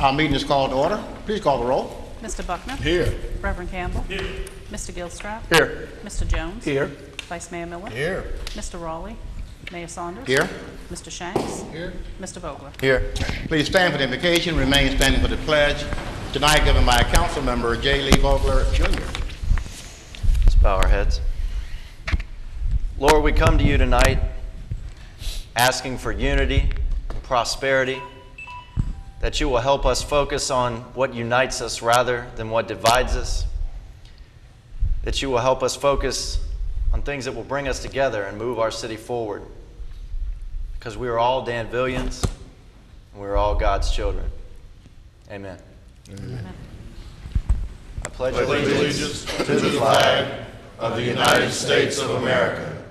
Our meeting is called to order. Please call the roll. Mr. Buckner? Here. Reverend Campbell? Here. Mr. Gilstrap? Here. Mr. Jones? Here. Vice Mayor Miller? Here. Mr. Raleigh? Mayor Saunders? Here. Vogler? Mr. Shanks? Here. Mr. Vogler? Here. Please stand for the invocation. Remain standing for the pledge. Tonight given by Council Member J. Lee Vogler, Jr. Let's bow our heads. Lord, we come to you tonight asking for unity and prosperity, that you will help us focus on what unites us rather than what divides us, that you will help us focus on things that will bring us together and move our city forward, because we are all Danvillians and we are all God's children. Amen. Amen. I pledge allegiance to the flag of the United States of America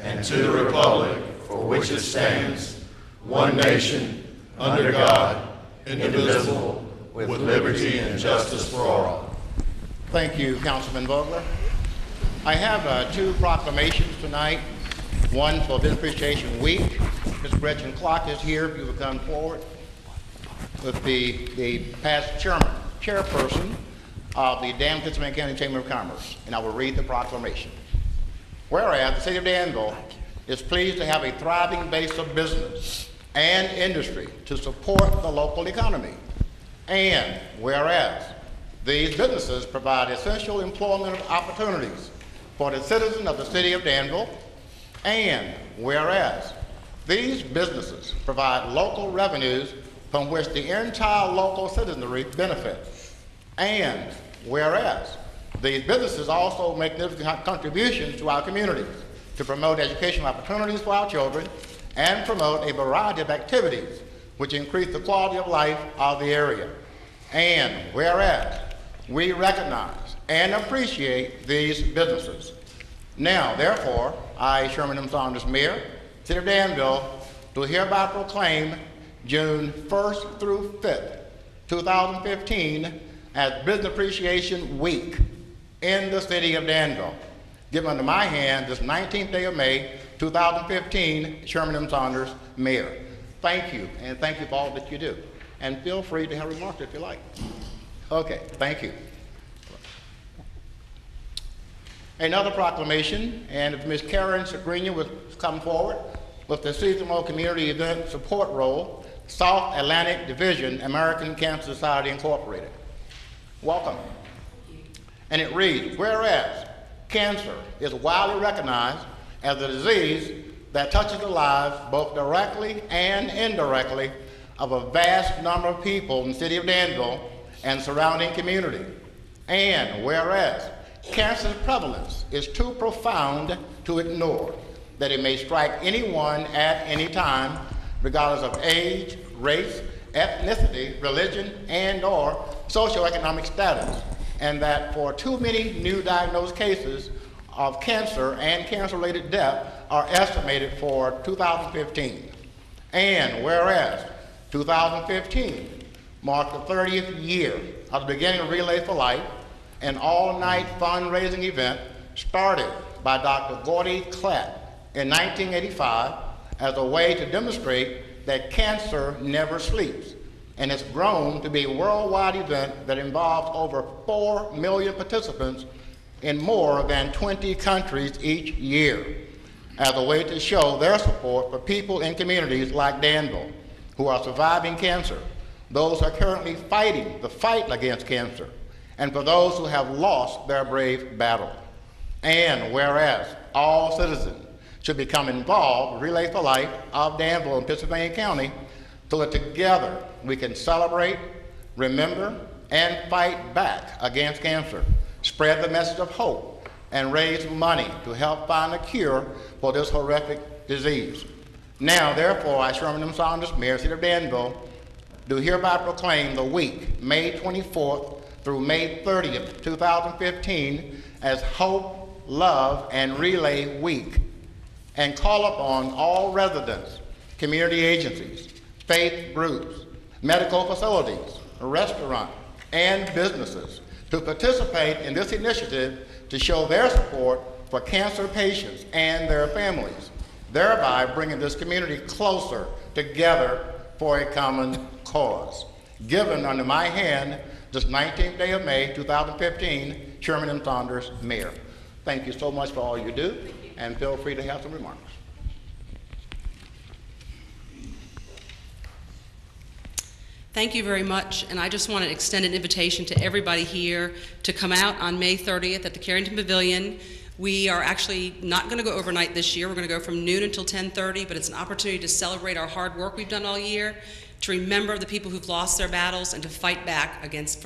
and to the republic for which it stands, one nation, under God, indivisible, with liberty and justice for all. Thank you, Councilman Vogler. I have two proclamations tonight. One for Business Appreciation Week. Ms. Gretchen Clark is here, if you would come forward, with the past chairperson of the Danville, Pennsylvania County Chamber of Commerce, and I will read the proclamation. Whereas the city of Danville is pleased to have a thriving base of business and industry to support the local economy, and whereas these businesses provide essential employment opportunities for the citizens of the city of Danville, and whereas these businesses provide local revenues from which the entire local citizenry benefits, and whereas these businesses also make significant contributions to our communities to promote educational opportunities for our children and promote a variety of activities which increase the quality of life of the area. And whereas we recognize and appreciate these businesses. Now, therefore, I, Sherman M. Saunders, Mayor, City of Danville, do hereby proclaim June 1st through 5th, 2015, as Business Appreciation Week in the City of Danville. Given under my hand this 19th day of May, 2015, Sherman M. Saunders, Mayor. Thank you, and thank you for all that you do. And feel free to have remarks if you like. Okay, thank you. Another proclamation, and if Ms. Karen Sagrina would come forward with the seasonal community event support role, South Atlantic Division, American Cancer Society, Incorporated. Welcome. And it reads, whereas cancer is widely recognized as a disease that touches the lives both directly and indirectly of a vast number of people in the city of Danville and surrounding community. And whereas cancer's prevalence is too profound to ignore, that it may strike anyone at any time, regardless of age, race, ethnicity, religion, and/or socioeconomic status, and that for too many new diagnosed cases of cancer and cancer-related death are estimated for 2015. And whereas 2015 marked the 30th year of the beginning of Relay for Life, an all-night fundraising event started by Dr. Gordy Klatt in 1985 as a way to demonstrate that cancer never sleeps, and it's grown to be a worldwide event that involves over 4 million participants in more than 20 countries each year, as a way to show their support for people in communities like Danville who are surviving cancer, those who are currently fighting the fight against cancer, and for those who have lost their brave battle. And whereas all citizens should become involved with Relay for Life of Danville and Pennsylvania County so that together we can celebrate, remember, and fight back against cancer, spread the message of hope, and raise money to help find a cure for this horrific disease. Now, therefore, I, Sherman M. Saunders, Mayor, City of Danville, do hereby proclaim the week, May 24th through May 30th, 2015, as Hope, Love, and Relay Week, and call upon all residents, community agencies, faith groups, medical facilities, restaurants, and businesses to participate in this initiative to show their support for cancer patients and their families, thereby bringing this community closer together for a common cause. given under my hand this 19th day of May, 2015, Chairman M. Saunders, Mayor. Thank you so much for all you do, and feel free to have some remarks. Thank you very much, and I just want to extend an invitation to everybody here to come out on May 30th at the Carrington Pavilion. We are actually not going to go overnight this year. We're going to go from noon until 10:30, but it's an opportunity to celebrate our hard work we've done all year, to remember the people who've lost their battles, and to fight back against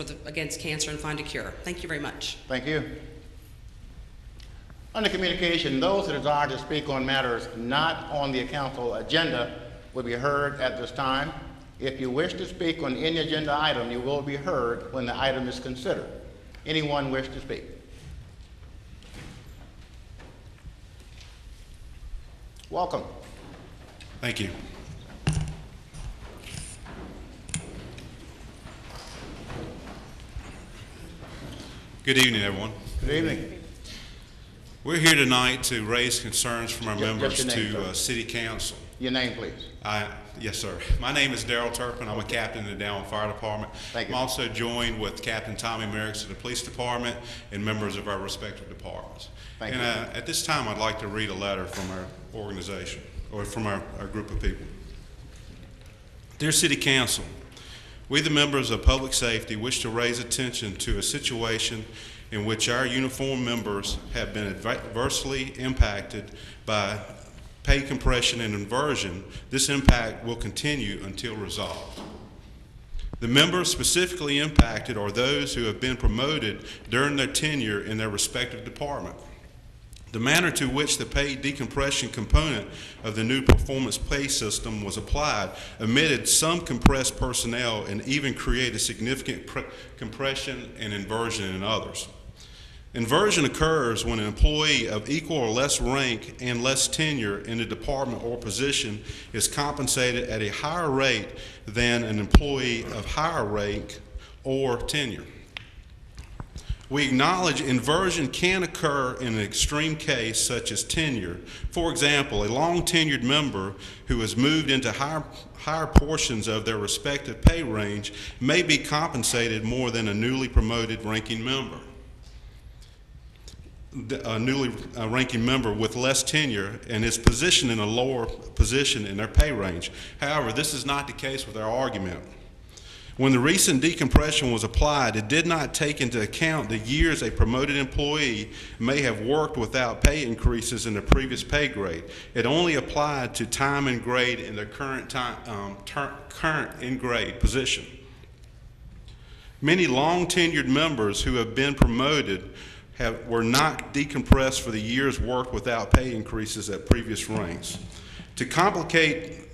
cancer and find a cure. Thank you very much. Thank you. Under communication, those who desire to speak on matters not on the council agenda will be heard at this time. If you wish to speak on any agenda item, you will be heard when the item is considered. Anyone wish to speak? Welcome. Thank you. Good evening, everyone. Good evening. We're here tonight to raise concerns from our members just your name, to sir. City Council. Your name, please. Yes, sir. My name is Darrell Turpin. I'm a captain in the Danville Fire Department. Thank you. I'm also joined with Captain Tommy Merricks of the Police Department and members of our respective departments. Thank and you. At this time, I'd like to read a letter from our organization, or from our group of people. Dear City Council, we, the members of Public Safety, wish to raise attention to a situation in which our uniformed members have been adversely impacted by pay compression and inversion. This impact will continue until resolved. The members specifically impacted are those who have been promoted during their tenure in their respective department. The manner to which the pay decompression component of the new performance pay system was applied omitted some compressed personnel and even created significant compression and inversion in others. Inversion occurs when an employee of equal or less rank and less tenure in the department or position is compensated at a higher rate than an employee of higher rank or tenure. We acknowledge inversion can occur in an extreme case such as tenure. For example, a long-tenured member who has moved into higher portions of their respective pay range may be compensated more than a newly promoted ranking member. A newly ranking member with less tenure and is positioned in a lower position in their pay range. However, this is not the case with our argument. When the recent decompression was applied, it did not take into account the years a promoted employee may have worked without pay increases in the previous pay grade. It only applied to time and grade in their current in-grade position. Many long-tenured members who have been promoted were not decompressed for the years worked without pay increases at previous ranks. To complicate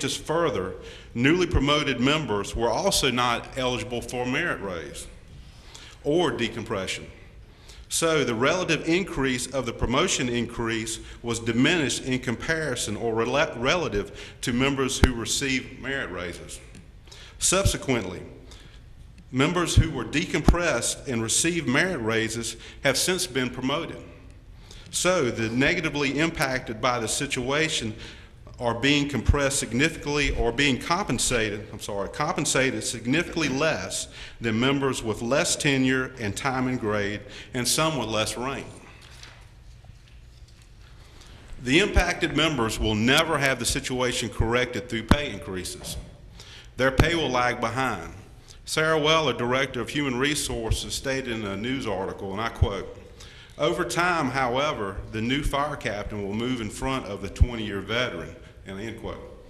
this further, newly promoted members were also not eligible for merit raise or decompression. So the relative increase of the promotion increase was diminished in comparison or relative to members who received merit raises. Subsequently, members who were decompressed and received merit raises have since been promoted. So the negatively impacted by the situation are being compressed significantly or being compensated significantly less than members with less tenure and time and grade and some with less rank. The impacted members will never have the situation corrected through pay increases. Their pay will lag behind. Sarah Weller, Director of Human Resources, stated in a news article, and I quote, "Over time, however, the new fire captain will move in front of the 20-year veteran," and end quote.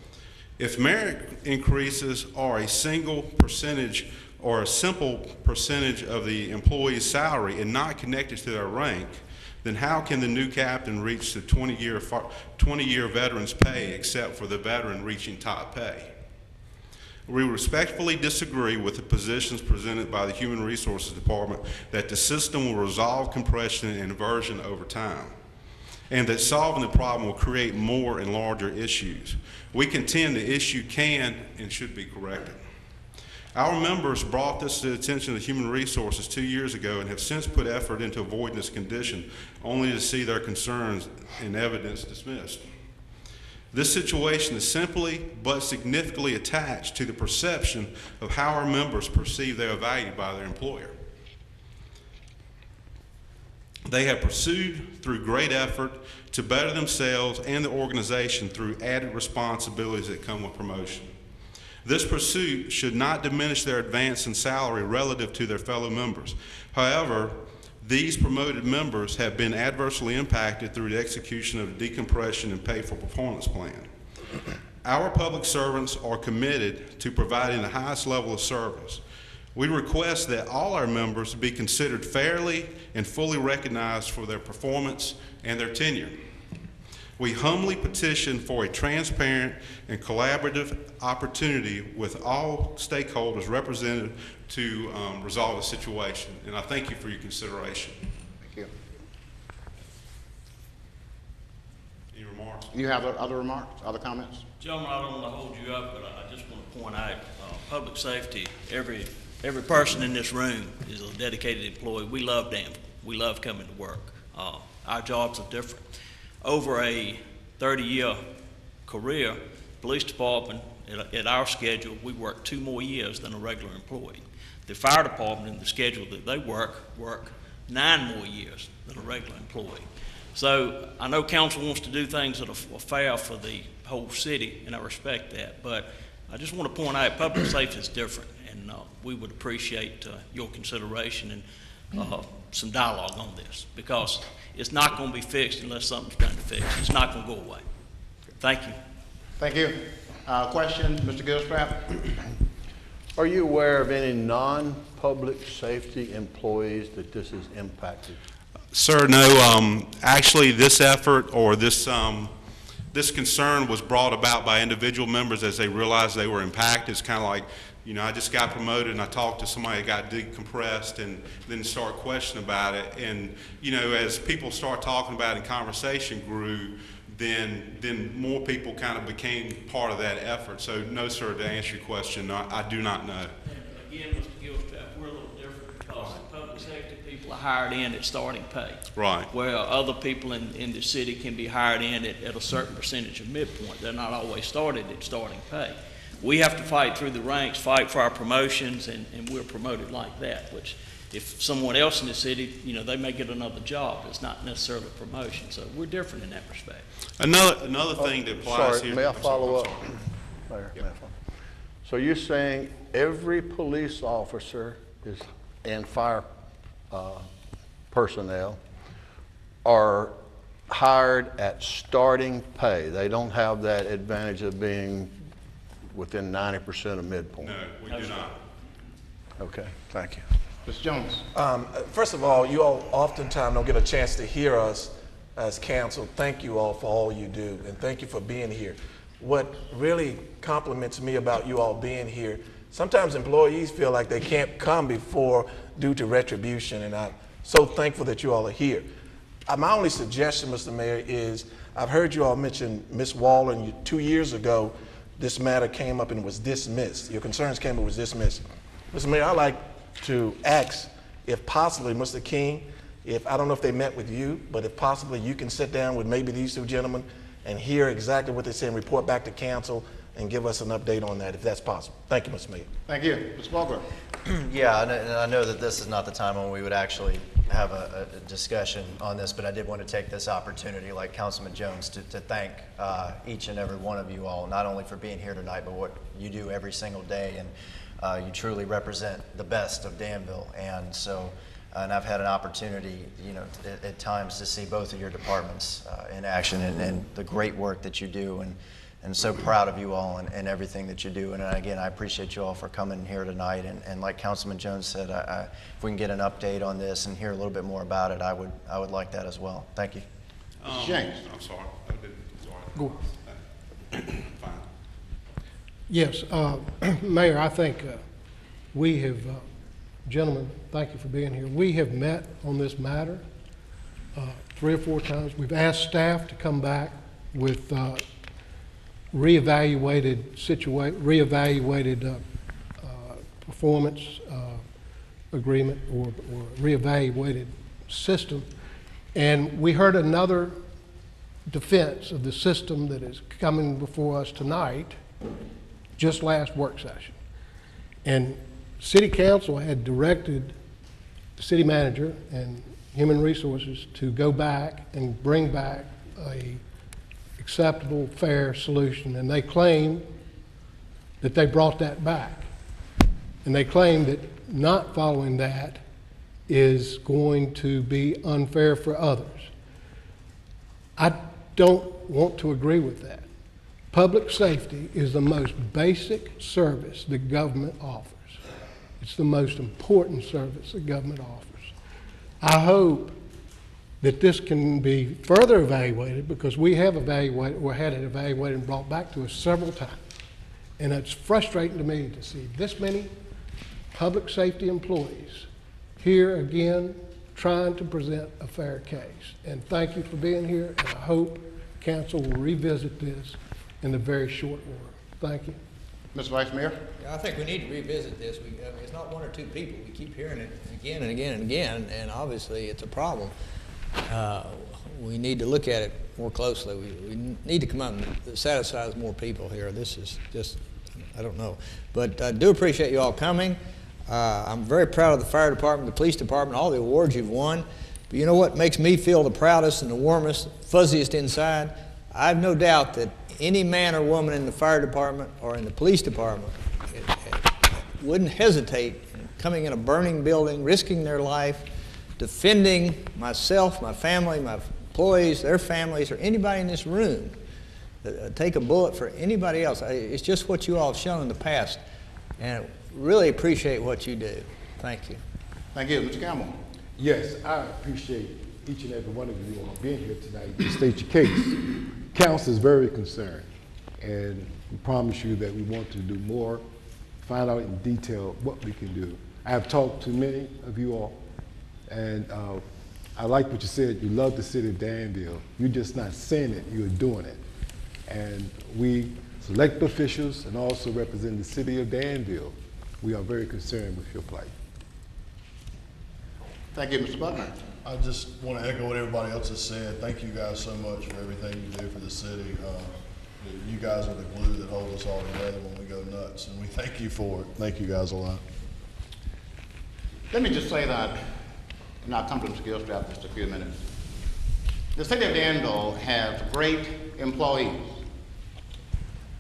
If merit increases are a single percentage or a simple percentage of the employee's salary and not connected to their rank, then how can the new captain reach the 20-year veteran's pay except for the veteran reaching top pay? We respectfully disagree with the positions presented by the Human Resources Department that the system will resolve compression and inversion over time, and that solving the problem will create more and larger issues. We contend the issue can and should be corrected. Our members brought this to the attention of Human Resources 2 years ago and have since put effort into avoiding this condition, only to see their concerns and evidence dismissed. This situation is simply but significantly attached to the perception of how our members perceive they are valued by their employer. They have pursued through great effort to better themselves and the organization through added responsibilities that come with promotion. This pursuit should not diminish their advance in salary relative to their fellow members. However, these promoted members have been adversely impacted through the execution of the decompression and pay for performance plan. Our public servants are committed to providing the highest level of service. We request that all our members be considered fairly and fully recognized for their performance and their tenure. We humbly petition for a transparent and collaborative opportunity with all stakeholders represented to resolve the situation. And I thank you for your consideration. Thank you. Any remarks? You have other remarks, other comments? Gentlemen, I don't want to hold you up, but I just want to point out, public safety, every person in this room is a dedicated employee. We love Danville. We love coming to work. Our jobs are different. Over a 30-year career, police department, at our schedule, we work 2 more years than a regular employee. The fire department, in the schedule that they work 9 more years than a regular employee. So I know council wants to do things that are fair for the whole city, and I respect that, but I just want to point out public safety is different, and we would appreciate your consideration and some dialogue on this, because it's not going to be fixed unless something's done to fix it. It's not going to go away. Thank you. Thank you. Question, Mr. Gilstrap? Are you aware of any non-public safety employees that this has impacted? Sir, no. Actually, this effort or this concern was brought about by individual members as they realized they were impacted. It's kind of like, you know, I just got promoted and I talked to somebody that got decompressed and then start questioning about it. And, you know, as people start talking about it and conversation grew, then more people kind of became part of that effort. So no, sir, to answer your question, no, I do not know. And again, Mr. Gilstrap, we're a little different because public safety people are hired in at starting pay. Right. Where other people in the city can be hired in at a certain percentage of midpoint. They're not always started at starting pay. We have to fight through the ranks, fight for our promotions, and we're promoted like that, which if someone else in the city, you know, they may get another job. It's not necessarily a promotion. So we're different in that respect. Another thing that applies Sorry, here. may I I'm sorry, follow I'm up? sorry. Mayor, may I follow? So you're saying every police officer and fire personnel are hired at starting pay? They don't have that advantage of being within 90% of midpoint? No, we do not. Okay, thank you. Mr. Jones? First of all, you all oftentimes don't get a chance to hear us as council. Thank you all for all you do, and thank you for being here. What really compliments me about you all being here, sometimes employees feel like they can't come before due to retribution, and I'm so thankful that you all are here. My only suggestion, Mr. Mayor, is I've heard you all mention Ms. Waller, and 2 years ago, this matter came up and was dismissed. Your concerns came up and was dismissed. Mr. Mayor, I'd like to ask, if possibly, Mr. King, I don't know if they met with you, but if possibly you can sit down with maybe these 2 gentlemen and hear exactly what they said and report back to council and give us an update on that, if that's possible. Thank you, Mr. Mayor. Thank you. Mr. Walker? Yeah, and I know that this is not the time when we would actually have a discussion on this, but I did want to take this opportunity, like Councilman Jones, to thank each and every one of you all, not only for being here tonight, but what you do every single day. And you truly represent the best of Danville. And so, and I've had an opportunity, you know, at times to see both of your departments in action and the great work that you do. And so proud of you all and everything that you do. And again, I appreciate you all for coming here tonight. And like Councilman Jones said, if we can get an update on this and hear a little bit more about it, I would like that as well. Thank you. James? I'm sorry. I didn't. Sorry. Go. Fine. Yes, Mayor, I think we have, gentlemen, thank you for being here. We have met on this matter 3 or 4 times. We've asked staff to come back with reevaluated performance agreement or reevaluated system. And we heard another defense of the system that is coming before us tonight just last work session. And City Council had directed the city manager and Human Resources to go back and bring back a acceptable, fair solution. And they claim that they brought that back. And they claim that not following that is going to be unfair for others. I don't want to agree with that. Public safety is the most basic service the government offers. It's the most important service the government offers. I hope that this can be further evaluated, because we have evaluated or had it evaluated and brought back to us several times. And it's frustrating to me to see this many public safety employees here again trying to present a fair case. And thank you for being here, and I hope council will revisit this in a very short order. Thank you. Mr. Vice Mayor? I think we need to revisit this. I mean, it's not one or two people. We keep hearing it again and again and again, and obviously it's a problem. We need to look at it more closely. We need to come up and satisfy more people here. This is just, I don't know. But I do appreciate you all coming. I'm very proud of the fire department, the police department, all the awards you've won. But you know what makes me feel the proudest and the warmest, fuzziest inside? I have no doubt that any man or woman in the fire department or in the police department wouldn't hesitate in coming in a burning building, risking their life, defending myself, my family, my employees, their families, or anybody in this room. Take a bullet for anybody else. It's just what you all have shown in the past, and I really appreciate what you do. Thank you. Thank you. Mr. Campbell? Yes, I appreciate each and every one of you all being here tonight to state your case. Council is very concerned, and we promise you that we want to do more, find out in detail what we can do. I have talked to many of you all, and I like what you said. You love the city of Danville. You're just not saying it, you're doing it. And we, elected officials and also represent the city of Danville, we are very concerned with your plight. Thank you, Mr. Butler. I just want to echo what everybody else has said. Thank you guys so much for everything you do for the city. You guys are the glue that hold us all together when we go nuts, and we thank you for it. Thank you guys a lot. Let me just say that, and I'll come to the skills draft in just a few minutes. The city of Danville has great employees.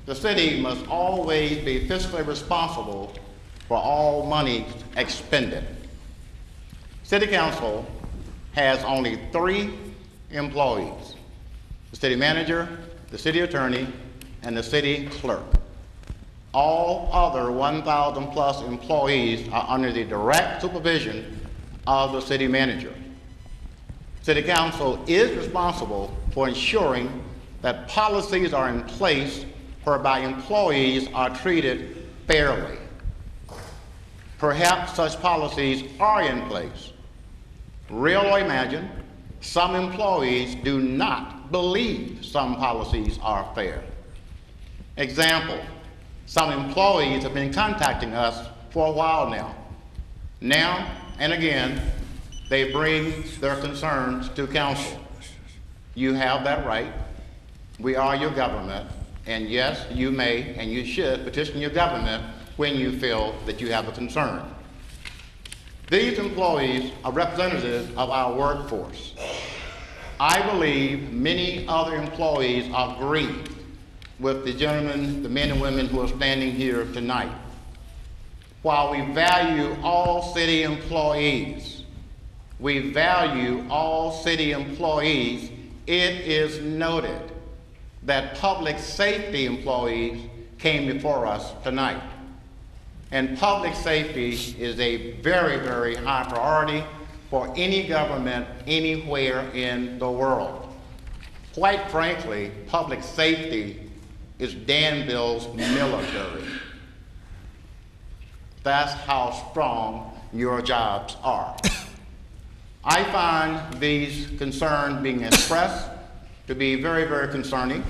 The city must always be fiscally responsible for all money expended. City Council has only 3 employees: the city manager, the city attorney, and the city clerk. All other 1,000 plus employees are under the direct supervision of the city manager. City Council is responsible for ensuring that policies are in place whereby employees are treated fairly. Perhaps such policies are in place. Real or imagine, some employees do not believe some policies are fair. Example, some employees have been contacting us for a while now. Now and again, they bring their concerns to council. You have that right. We are your government, and yes, you may and you should petition your government when you feel that you have a concern. These employees are representatives of our workforce. I believe many other employees agree with the gentlemen, the men and women who are standing here tonight. While we value all city employees, it is noted that public safety employees came before us tonight. And public safety is a very, very high priority for any government anywhere in the world. Quite frankly, public safety is Danville's military. That's how strong your jobs are. I find these concerns being expressed to be very, very concerning.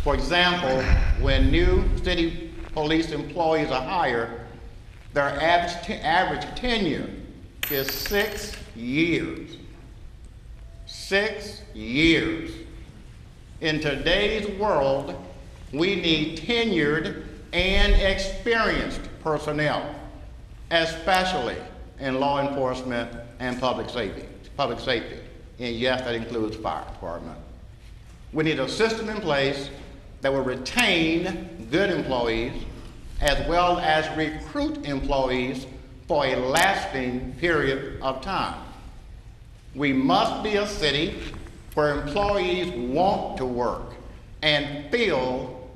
For example, when new city police employees are hired, their average tenure is 6 years. 6 years. In today's world, we need tenured and experienced personnel, especially in law enforcement and public safety. And yes, that includes fire department. We need a system in place that will retain good employees as well as recruit employees for a lasting period of time. We must be a city where employees want to work and feel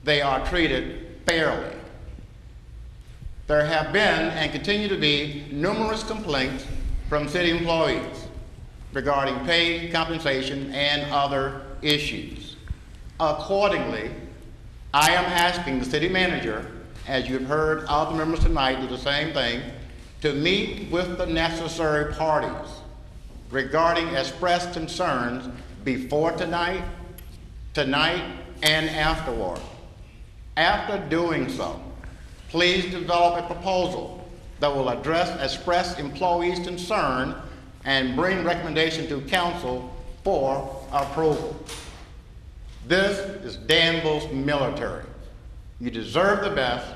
they are treated fairly. There have been and continue to be numerous complaints from city employees regarding pay, compensation, and other issues. Accordingly, I am asking the city manager, as you've heard other members tonight do the same thing, to meet with the necessary parties regarding expressed concerns before tonight, and afterward. After doing so, please develop a proposal that will address expressed employees' concern and bring recommendation to council for approval. This is Danville's military. You deserve the best,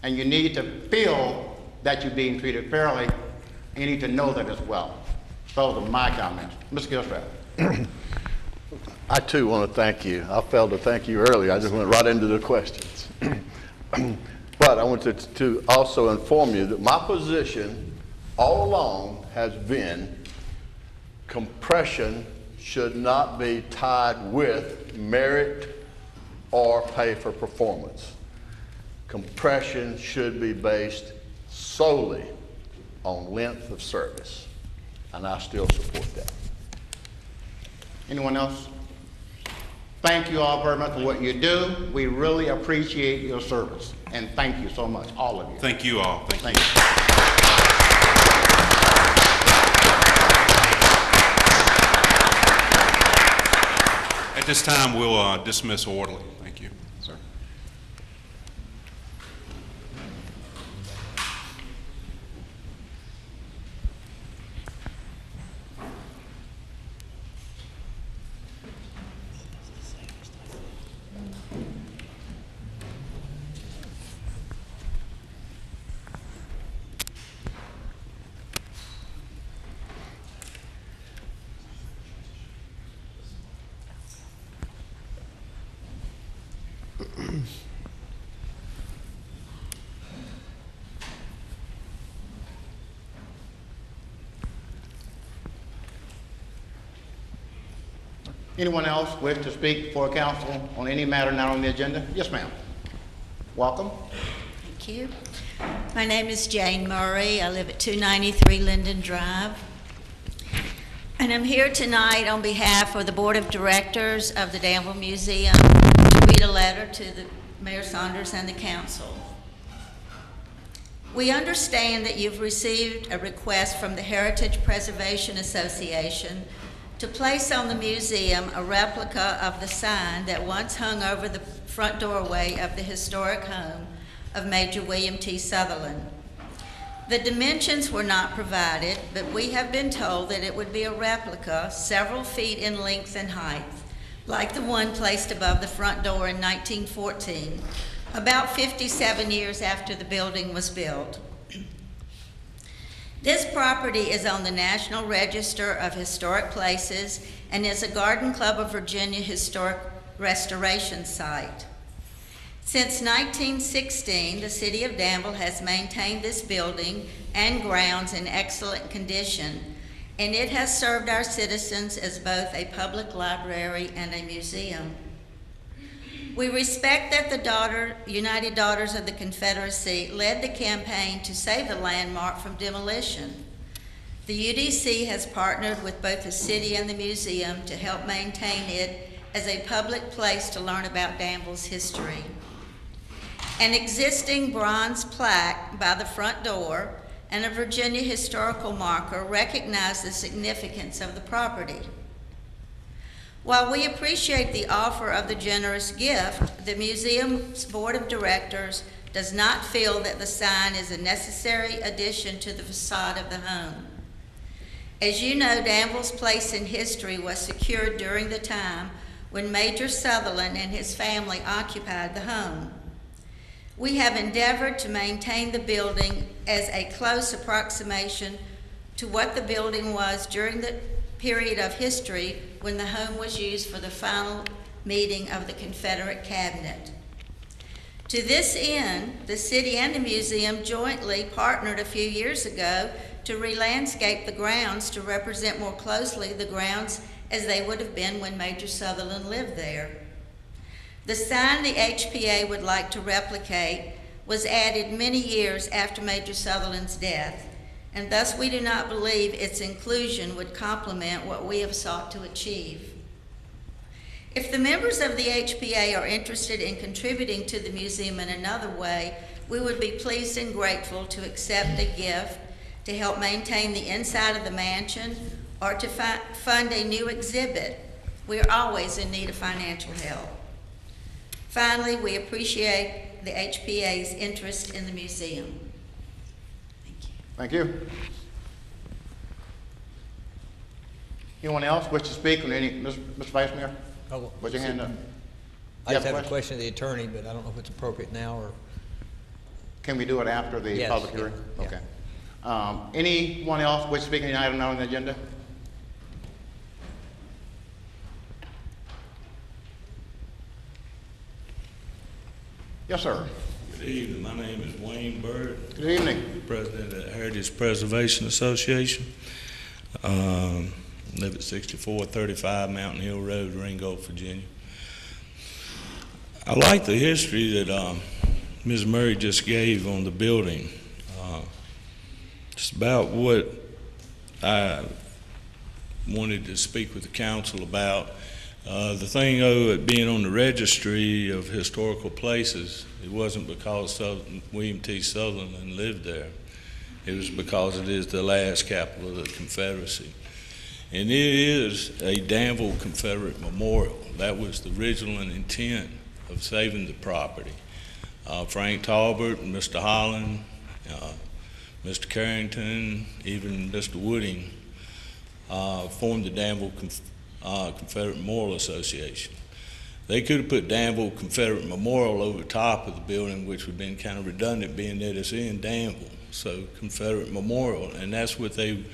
and you need to feel that you're being treated fairly, and you need to know that as well. Those are my comments. Mr. Gilstrap. I too want to thank you. I failed to thank you earlier. I just went right into the questions. But I want to also inform you that my position all along has been compression should not be tied with merit or pay for performance. Compression should be based solely on length of service, and I still support that. Anyone else? Thank you all very much for what you do. We really appreciate your service, and thank you so much, all of you. Thank you all. Thank you. At this time, we'll dismiss orderly. Thank you. Sir. Anyone else wish to speak before council on any matter not on the agenda? Yes, ma'am. Welcome. Thank you. My name is Jane Murray. I live at 293 Linden Drive. And I'm here tonight on behalf of the Board of Directors of the Danville Museum to read a letter to the Mayor Saunders and the council. We understand that you've received a request from the Heritage Preservation Association to place on the museum a replica of the sign that once hung over the front doorway of the historic home of Major William T. Sutherland. The dimensions were not provided, but we have been told that it would be a replica several feet in length and height, like the one placed above the front door in 1914, about 57 years after the building was built. This property is on the National Register of Historic Places and is a Garden Club of Virginia Historic Restoration Site. Since 1916, the City of Danville has maintained this building and grounds in excellent condition, and it has served our citizens as both a public library and a museum. We respect that the United Daughters of the Confederacy led the campaign to save the landmark from demolition. The UDC has partnered with both the city and the museum to help maintain it as a public place to learn about Danville's history. An existing bronze plaque by the front door and a Virginia historical marker recognize the significance of the property. While we appreciate the offer of the generous gift, the museum's board of directors does not feel that the sign is a necessary addition to the facade of the home. As you know, Danville's place in history was secured during the time when Major Sutherland and his family occupied the home. We have endeavored to maintain the building as a close approximation to what the building was during the period of history when the home was used for the final meeting of the Confederate Cabinet. To this end, the city and the museum jointly partnered a few years ago to re-landscape the grounds to represent more closely the grounds as they would have been when Major Sutherland lived there. The sign the HPA would like to replicate was added many years after Major Sutherland's death, and thus we do not believe its inclusion would complement what we have sought to achieve. If the members of the HPA are interested in contributing to the museum in another way, we would be pleased and grateful to accept a gift to help maintain the inside of the mansion or to fund a new exhibit. We are always in need of financial help. Finally, we appreciate the HPA's interest in the museum. Thank you. Anyone else wish to speak on any, Mr. Vice Mayor? Put your hand up. I just have a question of the attorney, but I don't know if it's appropriate now or. Can we do it after the Yes, public hearing? yeah. Okay. Anyone else wish to speak on any item not on the agenda? Yes, sir. Good evening. My name is Wayne Bird. Good evening. President of the Heritage Preservation Association. Live at 6435 Mountain Hill Road, Ringgold, Virginia. I like the history that Ms. Murray just gave on the building. It's about what I wanted to speak with the council about. The thing of it being on the registry of historical places, it wasn't because William T. Sutherland lived there. It was because it is the last capital of the Confederacy. And it is a Danville Confederate memorial. That was the original intent of saving the property. Frank Talbot and Mr. Holland, Mr. Carrington, even Mr. Wooding formed the Danville Confederate Memorial Association. They could have put Danville Confederate Memorial over the top of the building, which would have been kind of redundant being that it's in Danville. So Confederate Memorial, and that's what they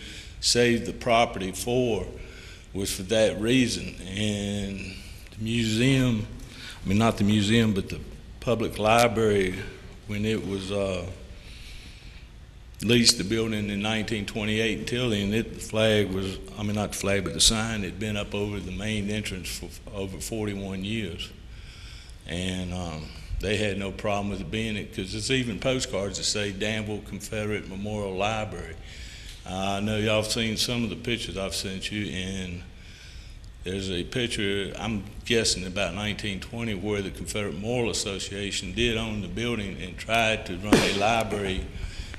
saved the property for, was for that reason. And the museum, I mean not the museum, but the public library, when it was leased the building in 1928 until then, the flag was, I mean not the flag, but the sign had been up over the main entrance for over 41 years. And they had no problem with it being it, because there's even postcards that say Danville Confederate Memorial Library. I know y'all have seen some of the pictures I've sent you, and there's a picture, I'm guessing about 1920, where the Confederate Memorial Association did own the building and tried to run a library,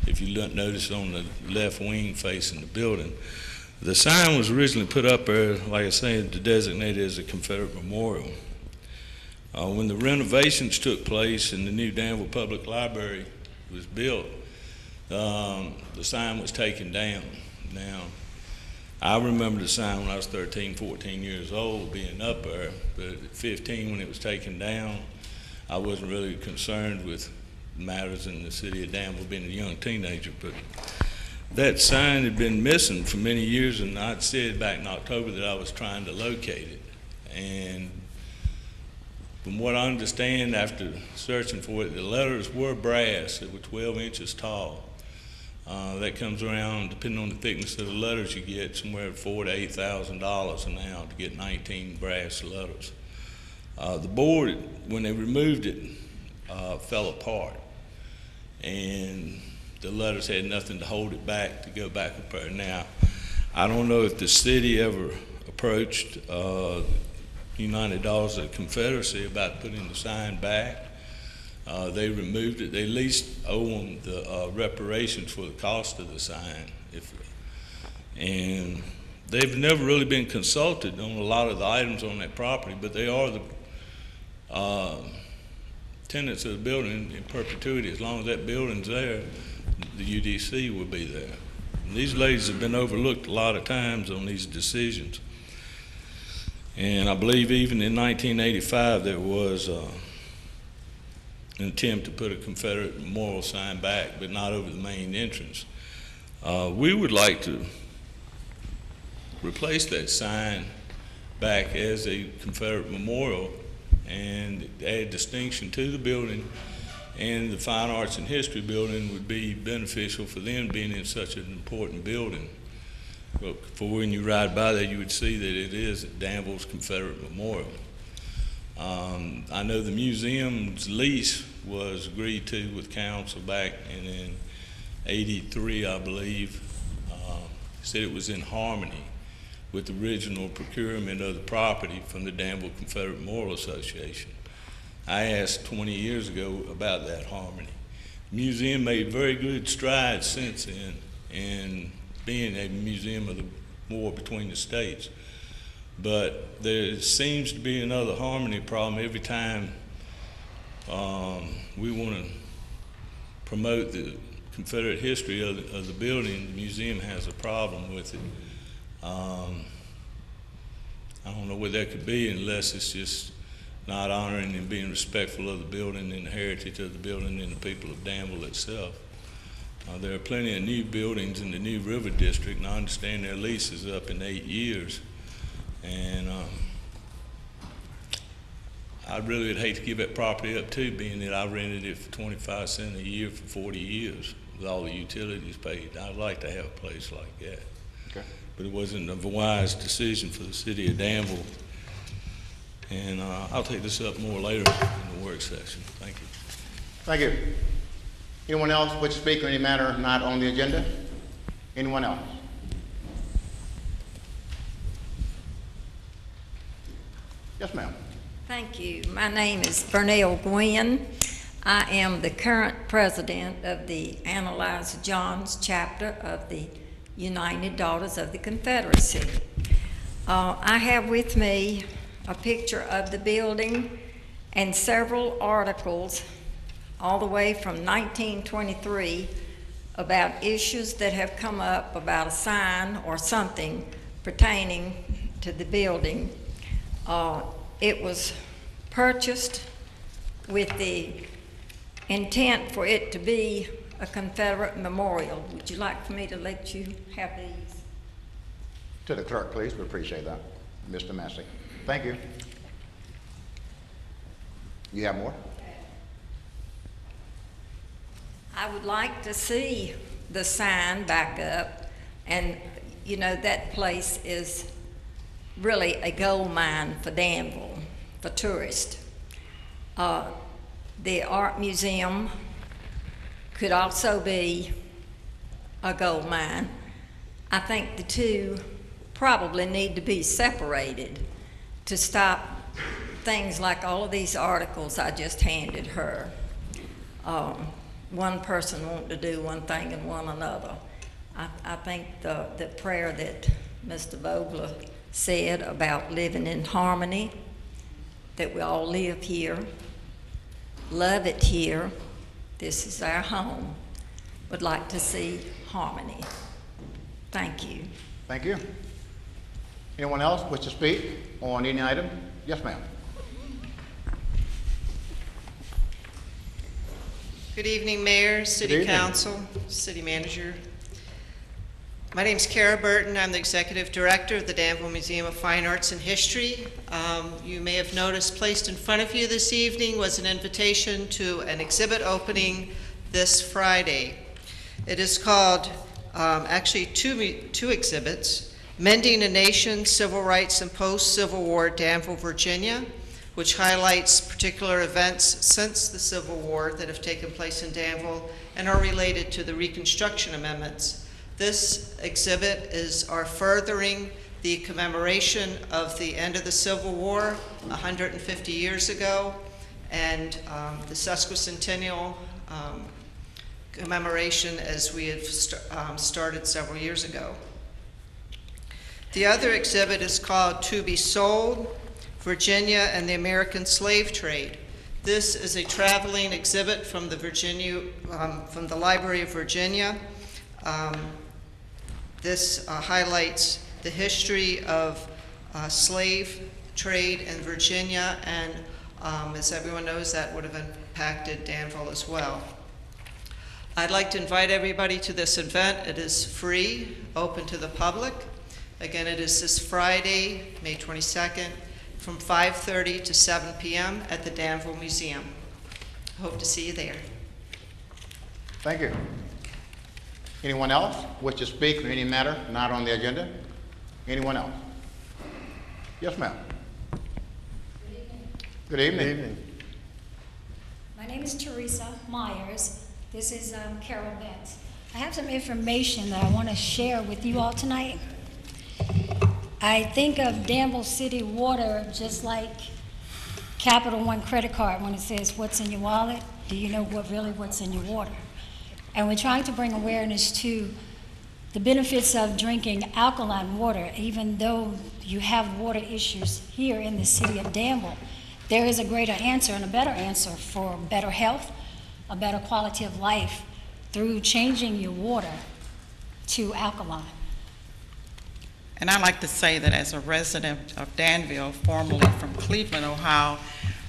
if you notice, on the left wing facing the building. The sign was originally put up there, like I said, to designate it as a Confederate memorial. When the renovations took place and the new Danville Public Library was built, the sign was taken down. Now, I remember the sign when I was 13, 14 years old being up there, but at 15 when it was taken down, I wasn't really concerned with matters in the city of Danville being a young teenager. But that sign had been missing for many years, and I'd said back in October that I was trying to locate it. And from what I understand after searching for it, the letters were brass. They were 12 inches tall. That comes around, depending on the thickness of the letters you get, somewhere $4,000 to $8,000 an hour to get 19 brass letters. The board, when they removed it, fell apart, and the letters had nothing to hold it back to go back up there. Now, I don't know if the city ever approached United Dollars of the Confederacy about putting the sign back. They removed it. They at least owe them the reparations for the cost of the sign. And they've never really been consulted on a lot of the items on that property, but they are the tenants of the building in perpetuity. As long as that building's there, the UDC will be there. And these ladies have been overlooked a lot of times on these decisions. And I believe even in 1985 there was an attempt to put a Confederate memorial sign back, but not over the main entrance. We would like to replace that sign back as a Confederate memorial and add distinction to the building, and the Fine Arts and History building would be beneficial for them being in such an important building. But for when you ride by there, you would see that it is Danville's Confederate Memorial. I know the museum's lease was agreed to with council back in '83, I believe. Said it was in harmony with the original procurement of the property from the Danville Confederate Memorial Association. I asked 20 years ago about that harmony. The museum made very good strides since then in being a museum of the war between the states. But there seems to be another harmony problem every time we want to promote the Confederate history of the building. The museum has a problem with it. I don't know what that could be unless it's just not honoring and being respectful of the building and the heritage of the building and the people of Danville itself. There are plenty of new buildings in the new River District, and I understand their lease is up in 8 years. And I really would hate to give that property up too, being that I rented it for 25 cents a year for 40 years with all the utilities paid. I'd like to have a place like that. Okay. But it wasn't a wise decision for the city of Danville. And I'll take this up more later in the work session. Thank you. Thank you. Anyone else wish to speak on any matter not on the agenda? Anyone else? Yes, ma'am. Thank you. My name is Vernell Gwynn. I am the current president of the Annalise Johns chapter of the United Daughters of the Confederacy. I have with me a picture of the building and several articles all the way from 1923 about issues that have come up about a sign or something pertaining to the building. It was purchased with the intent for it to be a Confederate memorial. Would you like for me to let you have these? To the clerk, please. We appreciate that. Mr. Massey. Thank you. You have more? I would like to see the sign back up, and you know that place is really a gold mine for Danville, for tourists. The art museum could also be a gold mine. I think the two probably need to be separated to stop things like all of these articles I just handed her. One person wanting to do one thing and one another. I think the prayer that Mr. Vogler said about living in harmony, that we all live here, love it here, this is our home, would like to see harmony. Thank you. Thank you. Anyone else wish to speak on any item? Yes, ma'am. Good evening, Mayor, City Council, City Manager. My name is Kara Burton. I'm the Executive Director of the Danville Museum of Fine Arts and History. You may have noticed placed in front of you this evening was an invitation to an exhibit opening this Friday. It is called, actually two exhibits, Mending a Nation, Civil Rights and Post-Civil War, Danville, Virginia, which highlights particular events since the Civil War that have taken place in Danville and are related to the Reconstruction Amendments. This exhibit is our furthering the commemoration of the end of the Civil War 150 years ago and the sesquicentennial commemoration as we have started several years ago. The other exhibit is called To Be Sold, Virginia and the American Slave Trade. This is a traveling exhibit from the Library of Virginia. This highlights the history of slave trade in Virginia, and as everyone knows, that would have impacted Danville as well. I'd like to invite everybody to this event. It is free, open to the public. Again, it is this Friday, May 22nd, from 5:30 to 7 p.m. at the Danville Museum. Hope to see you there. Thank you. Anyone else wish to speak on any matter not on the agenda? Anyone else? Yes, ma'am. Good evening. Good evening. My name is Teresa Myers. This is Carol Betts. I have some information that I want to share with you all tonight. I think of Danville City Water just like Capital One credit card when it says, "What's in your wallet? Do you know what's in your water?" And we're trying to bring awareness to the benefits of drinking alkaline water. Even though you have water issues here in the city of Danville, there is a greater answer and a better answer for better health, a better quality of life through changing your water to alkaline. And I like to say that as a resident of Danville, formerly from Cleveland, Ohio.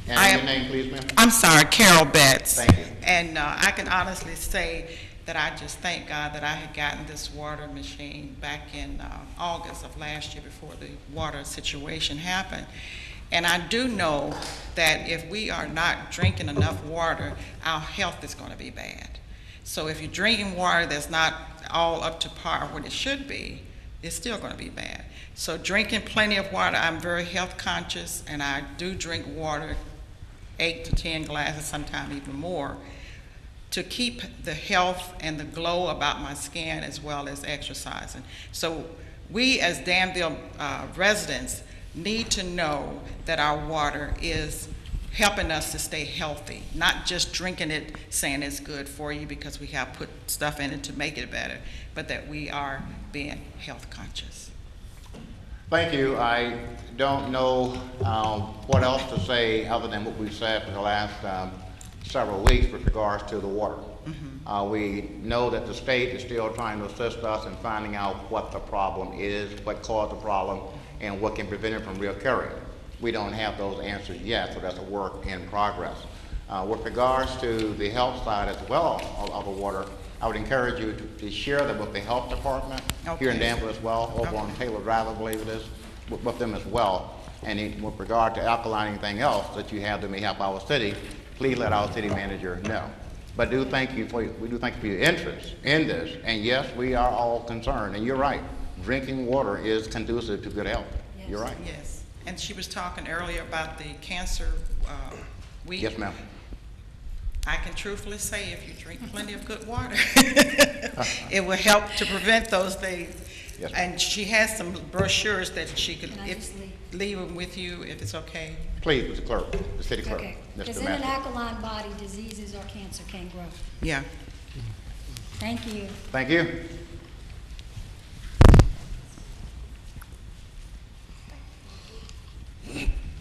And your name, please, ma'am? I'm sorry, Carol Betts. Thank you. And I can honestly say that I just thank God that I had gotten this water machine back in August of last year before the water situation happened. And I do know that if we are not drinking enough water, our health is going to be bad. So if you're drinking water that's not all up to par what it should be, it's still going to be bad. So drinking plenty of water, I'm very health conscious, and I do drink water, 8 to 10 glasses, sometimes even more, to keep the health and the glow about my skin as well as exercising. So we as Danville residents need to know that our water is helping us to stay healthy, not just drinking it saying it's good for you because we have put stuff in it to make it better, but that we are being health conscious. Thank you. I don't know what else to say other than what we've said for the last several weeks with regards to the water. We know that the state is still trying to assist us in finding out what the problem is, what caused the problem, and what can prevent it from reoccurring. We don't have those answers yet, so that's a work in progress. With regards to the health side as well of the water, I would encourage you to share that with the health department here in Danville as well, over on Taylor Drive, I believe it is, with them as well. And with regard to alkaline anything else that you have that may help our city, please let our city manager know. But we do thank you for your interest in this. And yes, we are all concerned, and you're right. Drinking water is conducive to good health. Yes. You're right. Yes. And she was talking earlier about the cancer week. Yes, ma'am. I can truthfully say if you drink plenty of good water, it will help to prevent those things. Yes, and she has some brochures that she could leave them with you if it's okay. Please, Mr. Clerk, the city clerk. Okay. Mr. Because in an Master. alkaline body, diseases or cancer can grow. Yeah. Thank you. Thank you.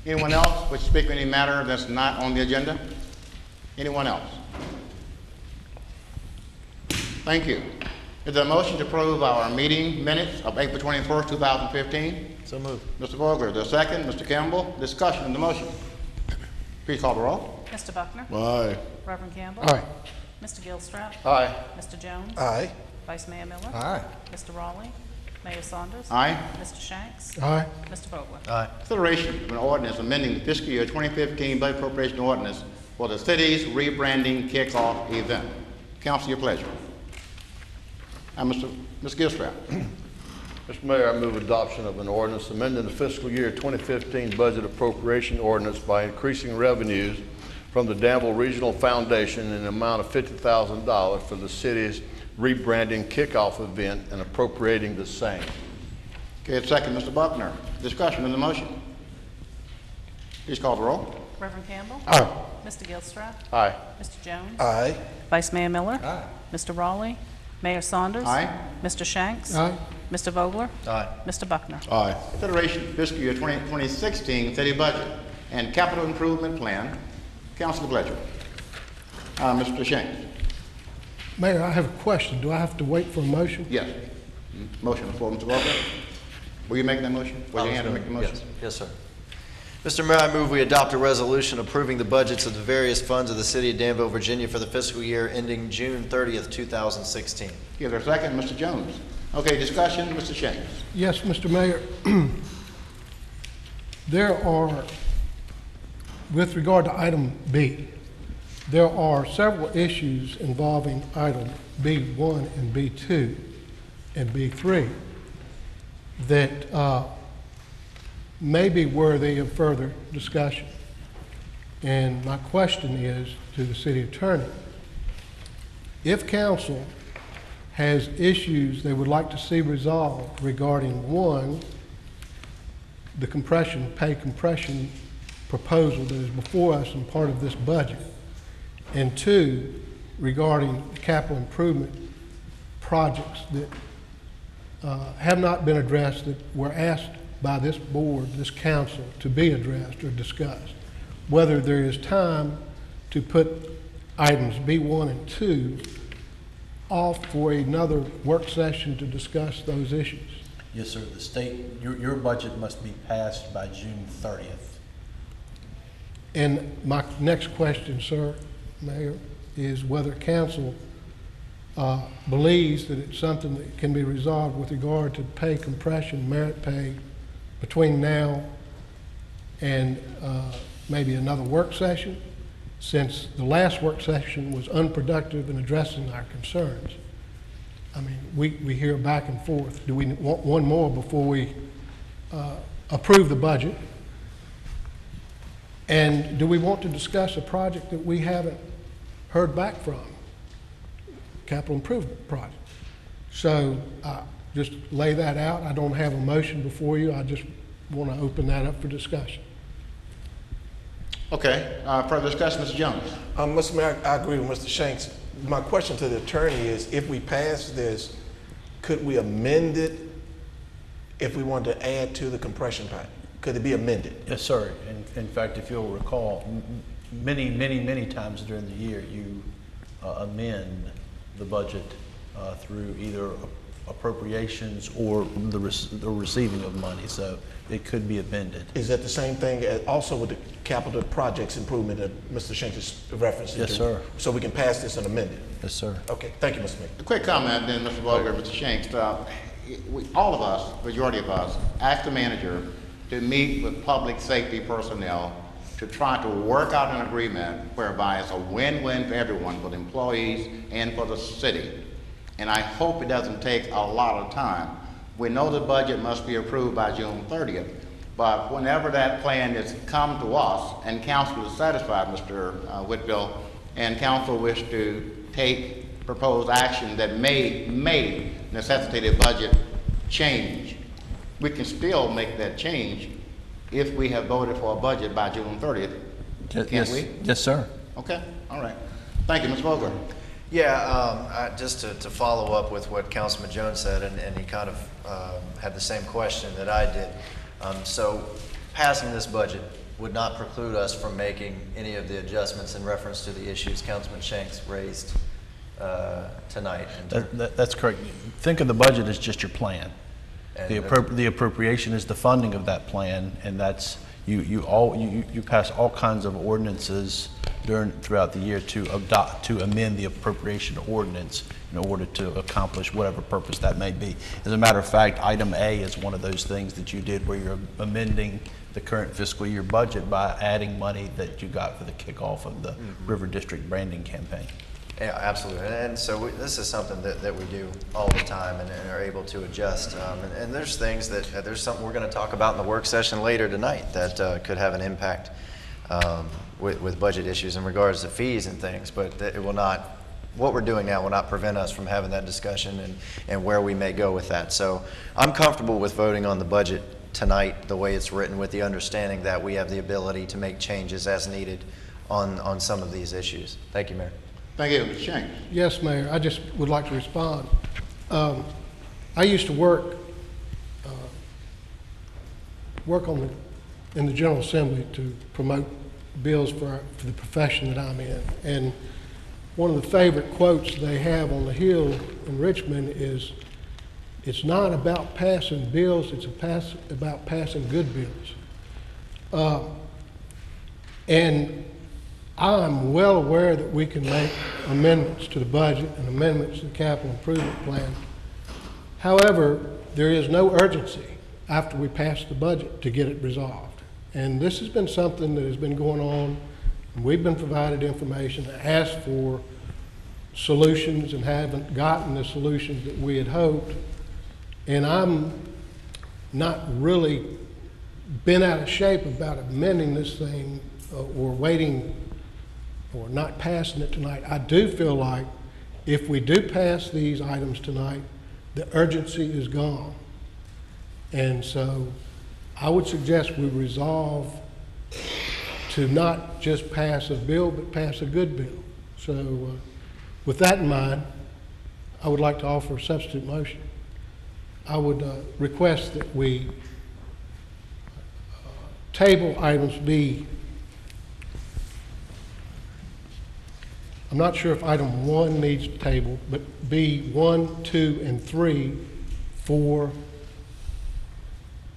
Anyone else wish to speak on any matter that's not on the agenda? Anyone else? Thank you. Is there a motion to approve our meeting minutes of April 21st, 2015? So moved. Mr. Vogler, the second. Mr. Campbell, discussion on the motion. Please call the roll. Mr. Buckner? Aye. Reverend Campbell? Aye. Mr. Gilstrap? Aye. Mr. Jones? Aye. Vice Mayor Miller? Aye. Mr. Raleigh? Mayor Saunders? Aye. Mr. Shanks? Aye. Mr. Vogler? Aye. Consideration of an ordinance amending the fiscal year 2015 budget appropriation ordinance for the city's rebranding kickoff event. Council, your pleasure. Mr. Gilstrap. Mr. Mayor, I move adoption of an ordinance amending the fiscal year 2015 budget appropriation ordinance by increasing revenues from the Danville Regional Foundation in an amount of $50,000 for the city's rebranding kickoff event and appropriating the same. Okay, second, Mr. Buckner. Discussion on the motion. Please call the roll. Reverend Campbell? Aye. Mr. Gilstrap? Aye. Mr. Jones? Aye. Vice Mayor Miller? Aye. Mr. Raleigh? Mayor Saunders? Aye. Mr. Shanks? Aye. Mr. Vogler? Aye. Mr. Buckner? Aye. Consideration fiscal year 2016 city budget and capital improvement plan. Council pleasure. Mr. Shanks. Mayor, I have a question. Do I have to wait for a motion? Yes. Motion before Mr. Walker. Will you make that motion? Will you hand to make the motion? Yes, yes, sir. Mr. Mayor, I move we adopt a resolution approving the budgets of the various funds of the City of Danville, Virginia for the fiscal year ending June 30th, 2016. Is there a second? Mr. Jones. Okay, discussion, Mr. Shanks. Yes, Mr. Mayor. There are, with regard to item B, there are several issues involving item B1 and B2 and B3 that may be worthy of further discussion. And my question is to the city attorney, if council has issues they would like to see resolved regarding, one, the pay compression proposal that is before us and part of this budget, and two, regarding capital improvement projects that have not been addressed, that were asked by this board, this council, to be addressed or discussed, whether there is time to put items B1 and 2 off for another work session to discuss those issues. Yes, sir. The state, your budget must be passed by June 30th. And my next question, sir, Mayor, is whether council believes that it's something that can be resolved with regard to pay compression, merit pay, between now and maybe another work session, since the last work session was unproductive in addressing our concerns. I mean, we hear back and forth. Do we want one more before we approve the budget? And do we want to discuss a project that we haven't heard back from? Capital improvement project. So just lay that out. I don't have a motion before you. I just want to open that up for discussion. Okay, further discussion, Mr. Jones. Mr. Mayor, I agree with Mr. Shanks. My question to the attorney is, if we pass this, could we amend it if we wanted to add to the compression pipe? Could it be amended? Yes, sir. In fact, if you'll recall, many times during the year, you amend the budget through either appropriations or the receiving of money. So it could be amended. Is that the same thing as also with the capital projects improvement that Mr. Shanks is referencing? Yes, sir. So we can pass this and amend it? Yes, sir. Okay, thank you, Mr. Mayor. A quick comment then, Mr. Vogler, Mr. Shanks. All of us, majority of us, asked the manager to meet with public safety personnel to try to work out an agreement whereby it's a win-win for everyone, for the employees and for the city. And I hope it doesn't take a lot of time. We know the budget must be approved by June 30th, but whenever that plan is come to us and council is satisfied, Mr. Whitfield, and council wish to take proposed action that may necessitate a budget change, we can still make that change if we have voted for a budget by June 30th. Can't we? Yes, sir. Okay, all right. Thank you, Ms. Vogler. Yeah, just to follow up with what Councilman Jones said, and he kind of had the same question that I did. So passing this budget would not preclude us from making any of the adjustments in reference to the issues Councilman Shanks raised tonight. That's correct. Think of the budget as just your plan. The appropriation is the funding of that plan, and that's you pass all kinds of ordinances throughout the year to amend the appropriation ordinance in order to accomplish whatever purpose that may be. As a matter of fact, item A is one of those things that you did where you're amending the current fiscal year budget by adding money that you got for the kickoff of the River District branding campaign. Yeah, absolutely. And so this is something that we do all the time and are able to adjust. And there's things there's something we're going to talk about in the work session later tonight that could have an impact with budget issues in regards to fees and things, but it will not, what we're doing now will not prevent us from having that discussion and where we may go with that. So I'm comfortable with voting on the budget tonight the way it's written, with the understanding that we have the ability to make changes as needed on some of these issues. Thank you, Mayor. Thank you, Mr. Shanks. Yes, Mayor. I just would like to respond. I used to work in the General Assembly to promote bills for the profession that I'm in. And one of the favorite quotes they have on the Hill in Richmond is, "It's not about passing bills, it's about passing good bills." And I'm well aware that we can make amendments to the budget and amendments to the capital improvement plan. However, there is no urgency after we pass the budget to get it resolved. And this has been something that has been going on, and we've been provided information, asked for solutions, and haven't gotten the solutions that we had hoped. And I'm not really been out of shape about amending this thing or waiting or not passing it tonight. I do feel like if we do pass these items tonight, the urgency is gone. And so I would suggest we resolve to not just pass a bill, but pass a good bill. So with that in mind, I would like to offer a substitute motion. I would request that we table items B. I'm not sure if item 1 needs table, but B 1, 2, and 3 for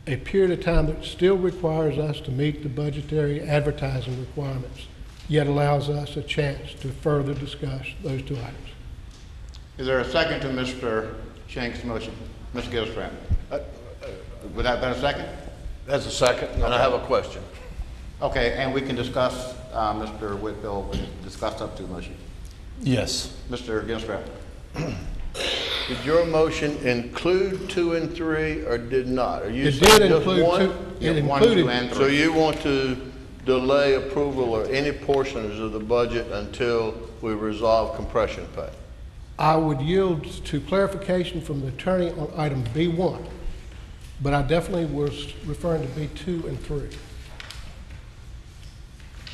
a period of time that still requires us to meet the budgetary advertising requirements, yet allows us a chance to further discuss those 2 items. Is there a second to Mr. Shank's motion? Mr. Gilstrap? Would that be a second? That's a second, and I have a question. Okay, and we can discuss, Mr. Whitfield, we can discuss up to the motion. Yes. Mr. Gilstrap? Did your motion include 2 and 3, or did not? Are you It saying did just include one? 2. It Yeah, 1, included 2, and 3. So you want to delay approval of any portions of the budget until we resolve compression pay? I would yield to clarification from the attorney on item B1, but I definitely was referring to B2 and 3.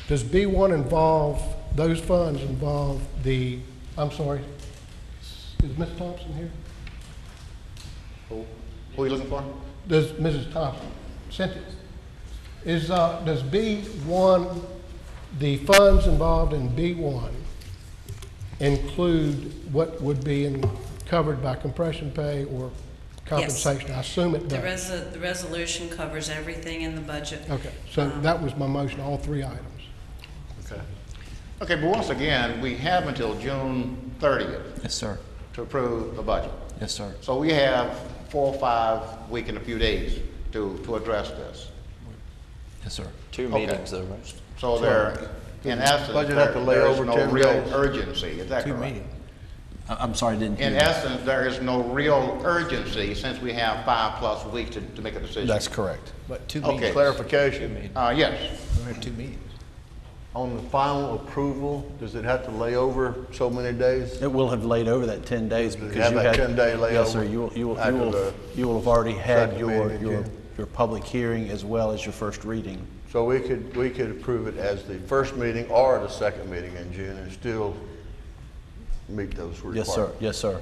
Does B1 involve, those funds involve the, I'm sorry, is Ms. Thompson here? Who are you looking for? Does Mrs. Thompson, Cynthia, does B1, the funds involved in B1 include what would be covered by compression pay or compensation? I assume it does. The resolution covers everything in the budget. Okay, so that was my motion, all 3 items. Okay. Okay, but once again, we have until June 30th. Yes, sir. To approve the budget. Yes, sir. So we have 4 or 5 weeks and a few days to address this. Yes, sir. 2 Okay. meetings though, right? So there, in essence, Budget have to lay there is over no 10 real days? urgency, is that 2 correct? meetings. I'm sorry, I didn't hear In that. essence, there is no real urgency since we have 5+ weeks to make a decision. That's correct. But 2 Okay. meetings. Clarification. Yes. We have 2 meetings. On the final approval, does it have to lay over so many days? It will have laid over that 10 days because have you that had. 10-day layover Yes, sir. after You will have already had second your, meeting in your, June. your public hearing as well as your first reading. So we could approve it as the first meeting or the second meeting in June and still meet those requirements? Yes, sir. Yes, sir.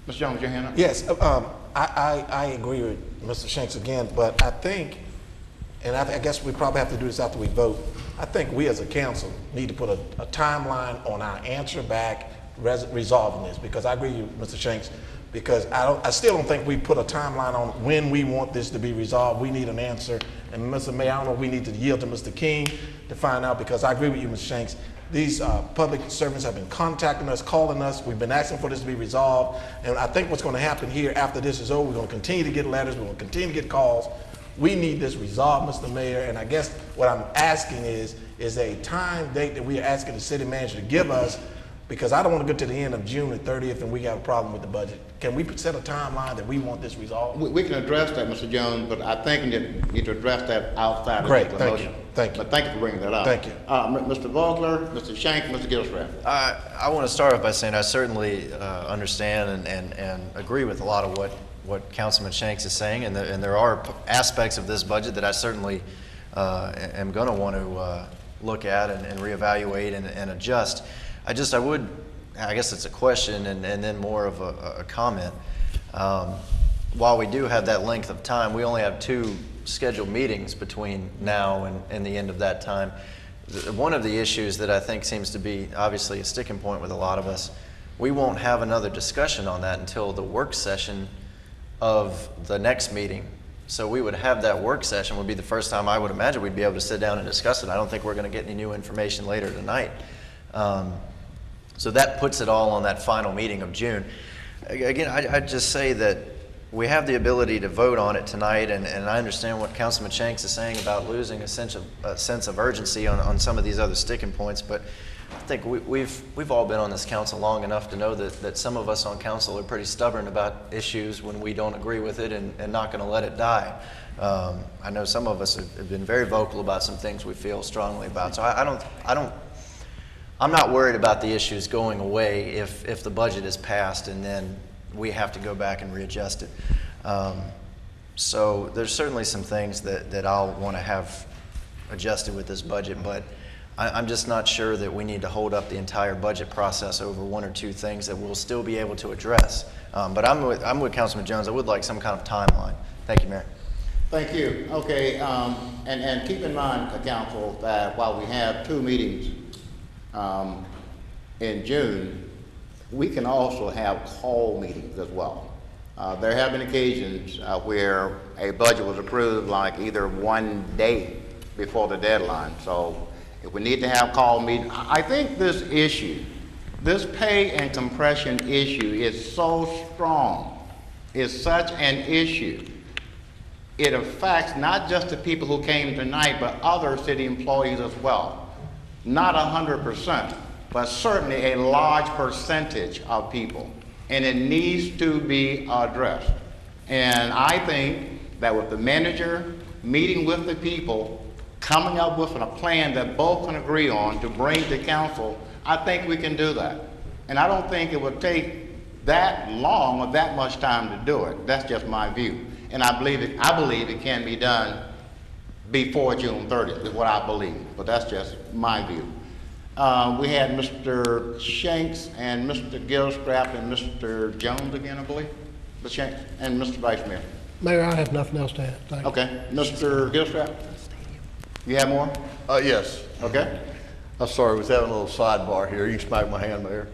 Ms. Jones, your hand up? Yes, I agree with Mr. Shanks again, but I think, and I guess we probably have to do this after we vote, I think we as a council need to put a timeline on our answer back resolving this, because I agree with Mr. Shanks, because I still don't think we put a timeline on when we want this to be resolved. We need an answer, and Mr. Mayor, I don't know if we need to yield to Mr. King to find out, because I agree with you, Mr. Shanks. These public servants have been contacting us, calling us. We've been asking for this to be resolved. And I think what's going to happen here after this is over, we're going to continue to get letters. We're going to continue to get calls. We need this resolved, Mr. Mayor. And I guess what I'm asking is a time date that we are asking the city manager to give us, because I don't want to get to the end of June the 30th and we got a problem with the budget. Can we set a timeline that we want this resolved? We can address that, Mr. Jones, but I think we need to address that outside Great, of the thank motion. you, thank you. But thank you for bringing that up. Thank you. Mr. Vogler, Mr. Shank, Mr. Gilstrap. I want to start off by saying I certainly understand and agree with a lot of what Councilman Shanks is saying, and there are aspects of this budget that I certainly am going to want to look at and reevaluate and adjust. I guess it's a question and then more of a comment. While we do have that length of time, we only have 2 scheduled meetings between now and the end of that time. One of the issues that I think seems to be obviously a sticking point with a lot of us, we won't have another discussion on that until the work session of the next meeting So we would have that work session, would be the first time I would imagine we'd be able to sit down and discuss it. I don't think we're going to get any new information later tonight. So that puts it all on that final meeting of June. Again, I'd just say that we have the ability to vote on it tonight, and I understand what Councilman Shanks is saying about losing a sense of urgency on some of these other sticking points, but I think we've all been on this council long enough to know that some of us on council are pretty stubborn about issues when we don't agree with it and not going to let it die. I know some of us have been very vocal about some things we feel strongly about, so I'm not worried about the issues going away if the budget is passed and then we have to go back and readjust it. So there's certainly some things that I'll want to have adjusted with this budget, but I'm just not sure that we need to hold up the entire budget process over one or two things that we'll still be able to address. But I'm with Councilman Jones. I would like some kind of timeline. Thank you, Mayor. Thank you. Okay, and keep in mind, Council, that while we have 2 meetings in June, we can also have call meetings as well. There have been occasions where a budget was approved like either one day before the deadline. So if we need to have call meetings, I think this issue, this pay and compression issue is so strong, is such an issue. It affects not just the people who came tonight, but other city employees as well. Not 100%, but certainly a large percentage of people. And it needs to be addressed. And I think that with the manager meeting with the people, coming up with a plan that both can agree on to bring to council, I think we can do that. And I don't think it would take that long or that much time to do it. That's just my view. And I believe it can be done before June 30th, is what I believe. But that's just my view. We had Mr. Shanks and Mr. Gilstrap and Mr. Jones again, I believe. Mr. Shanks and Mr. Vice Mayor. Mayor, I have nothing else to add. Thank you. Okay. Mr. Gilstrap? You have more? Yes. Okay. I'm sorry, I was having a little sidebar here. You can smack my hand, Mayor.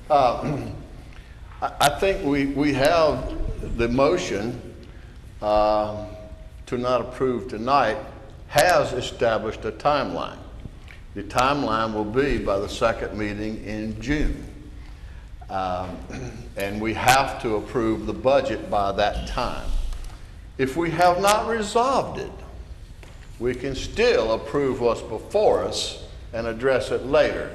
I think we have the motion to not approve tonight has established a timeline. The timeline will be by the second meeting in June. And we have to approve the budget by that time. If we have not resolved it, we can still approve what's before us and address it later.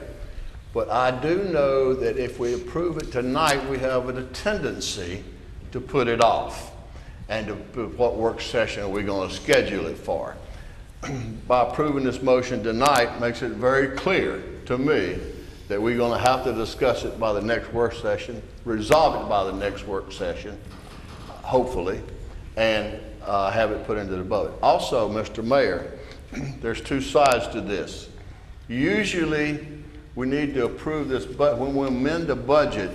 But I do know that if we approve it tonight, we have a tendency to put it off. And what work session are we going to schedule it for? By approving this motion tonight makes it very clear to me that we're going to have to discuss it by the next work session, resolve it by the next work session, hopefully, and have it put into the budget. Also, Mr. Mayor, there's 2 sides to this. Usually, we need to approve this, but when we amend the budget,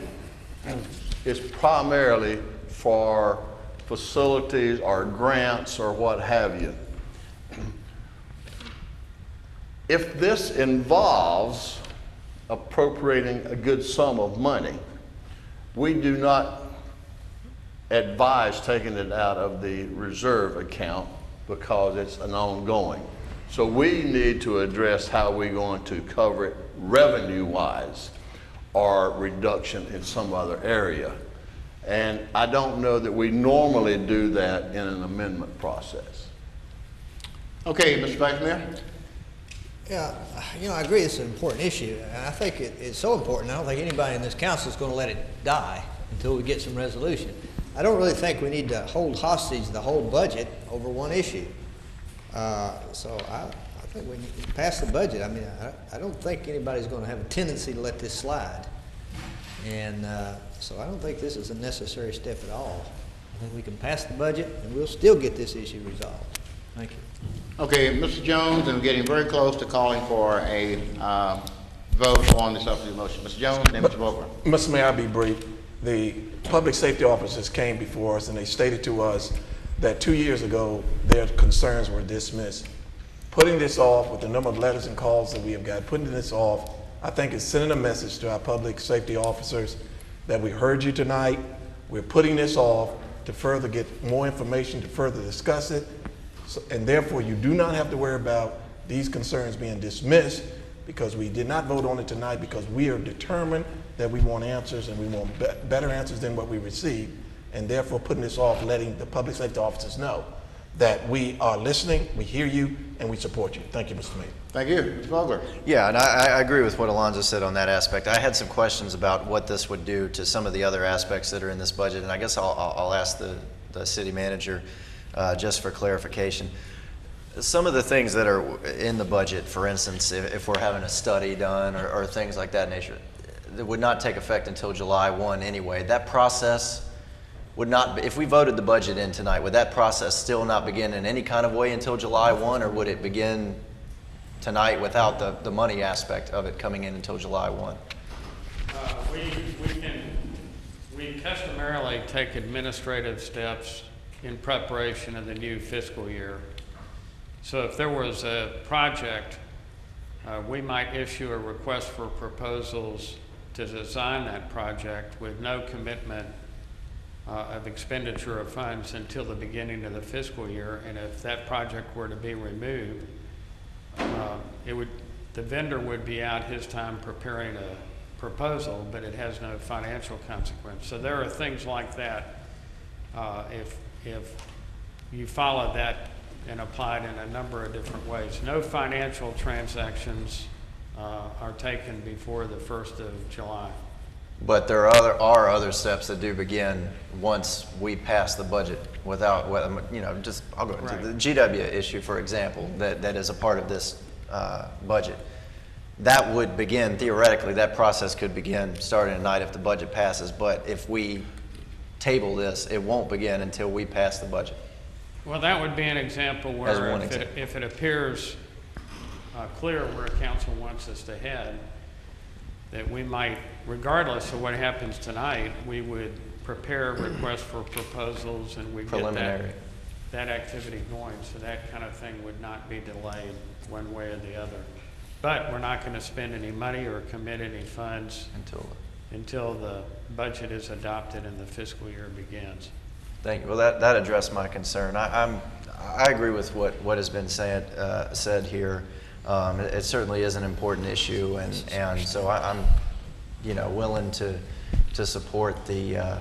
it's primarily for facilities or grants or what have you. If this involves appropriating a good sum of money, we do not advise taking it out of the reserve account because it's an ongoing. So we need to address how we're going to cover it revenue-wise or reduction in some other area. And I don't know that we normally do that in an amendment process. Okay, Mr. Vice Mayor. Yeah, I agree it's an important issue. And I think it's so important, I don't think anybody in this council is going to let it die until we get some resolution. I don't really think we need to hold hostage the whole budget over one issue. So I think we need to pass the budget. I mean, I don't think anybody's going to have a tendency to let this slide. And so I don't think this is a necessary step at all. I think we can pass the budget and we'll still get this issue resolved. Thank you. Okay, Mr. Jones, I'm getting very close to calling for a vote on the substitute motion. Mr. Jones, then Mr. Vogler. Mr. Mayor, I'll be brief. The public safety officers came before us and they stated to us that 2 years ago, their concerns were dismissed. Putting this off with the number of letters and calls that we have got, putting this off, I think is sending a message to our public safety officers that we heard you tonight, we're putting this off, to further get more information, to further discuss it. So, and therefore, you do not have to worry about these concerns being dismissed, because we did not vote on it tonight, because we are determined that we want answers, and we want better answers than what we received, and therefore putting this off, letting the public safety officers know that we are listening, we hear you, and we support you. Thank you, Mr. Mayor. Thank you. Mr. Vogler. Yeah, and I agree with what Alonzo said on that aspect. I had some questions about what this would do to some of the other aspects that are in this budget, and I guess I'll ask the city manager just for clarification. Some of the things that are in the budget, for instance, if we're having a study done or things like that nature, that would not take effect until July 1 anyway. That process would not, if we voted the budget in tonight, would that process still not begin in any kind of way until July 1, or would it begin tonight without the money aspect of it coming in until July 1? We customarily take administrative steps in preparation of the new fiscal year. So if there was a project, we might issue a request for proposals to design that project with no commitment of expenditure of funds until the beginning of the fiscal year. And if that project were to be removed, the vendor would be out his time preparing a proposal, but it has no financial consequence. So there are things like that. If you follow that and applied in a number of different ways. No financial transactions are taken before the 1st of July. But there are other steps that do begin once we pass the budget without, I'll go into the GW issue, for example, that is a part of this budget. That would begin, theoretically, that process could begin starting tonight if the budget passes, but if we table this, it won't begin until we pass the budget. Well, that would be an example where if it appears clear where council wants us to head, that we might, regardless of what happens tonight, we would prepare requests for proposals and we get that activity going. So that kind of thing would not be delayed one way or the other. But we're not going to spend any money or commit any funds until the budget is adopted and the fiscal year begins. Thank you. Well, that addressed my concern. I agree with what has been said here. It certainly is an important issue, and so I'm willing to support the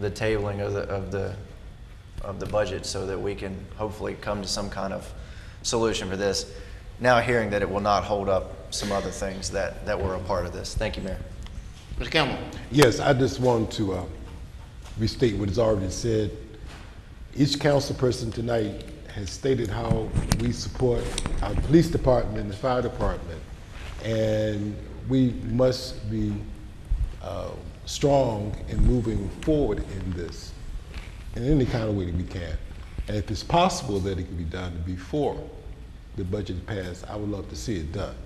tabling of the budget so that we can hopefully come to some kind of solution for this. Now hearing that it will not hold up some other things that were a part of this. Thank you, Mayor. Mr. Campbell. Yes, I just want to restate what is already said. Each council person tonight has stated how we support our police department and the fire department, and we must be strong in moving forward in this in any kind of way that we can. And if it's possible that it can be done before the budget is passed, I would love to see it done.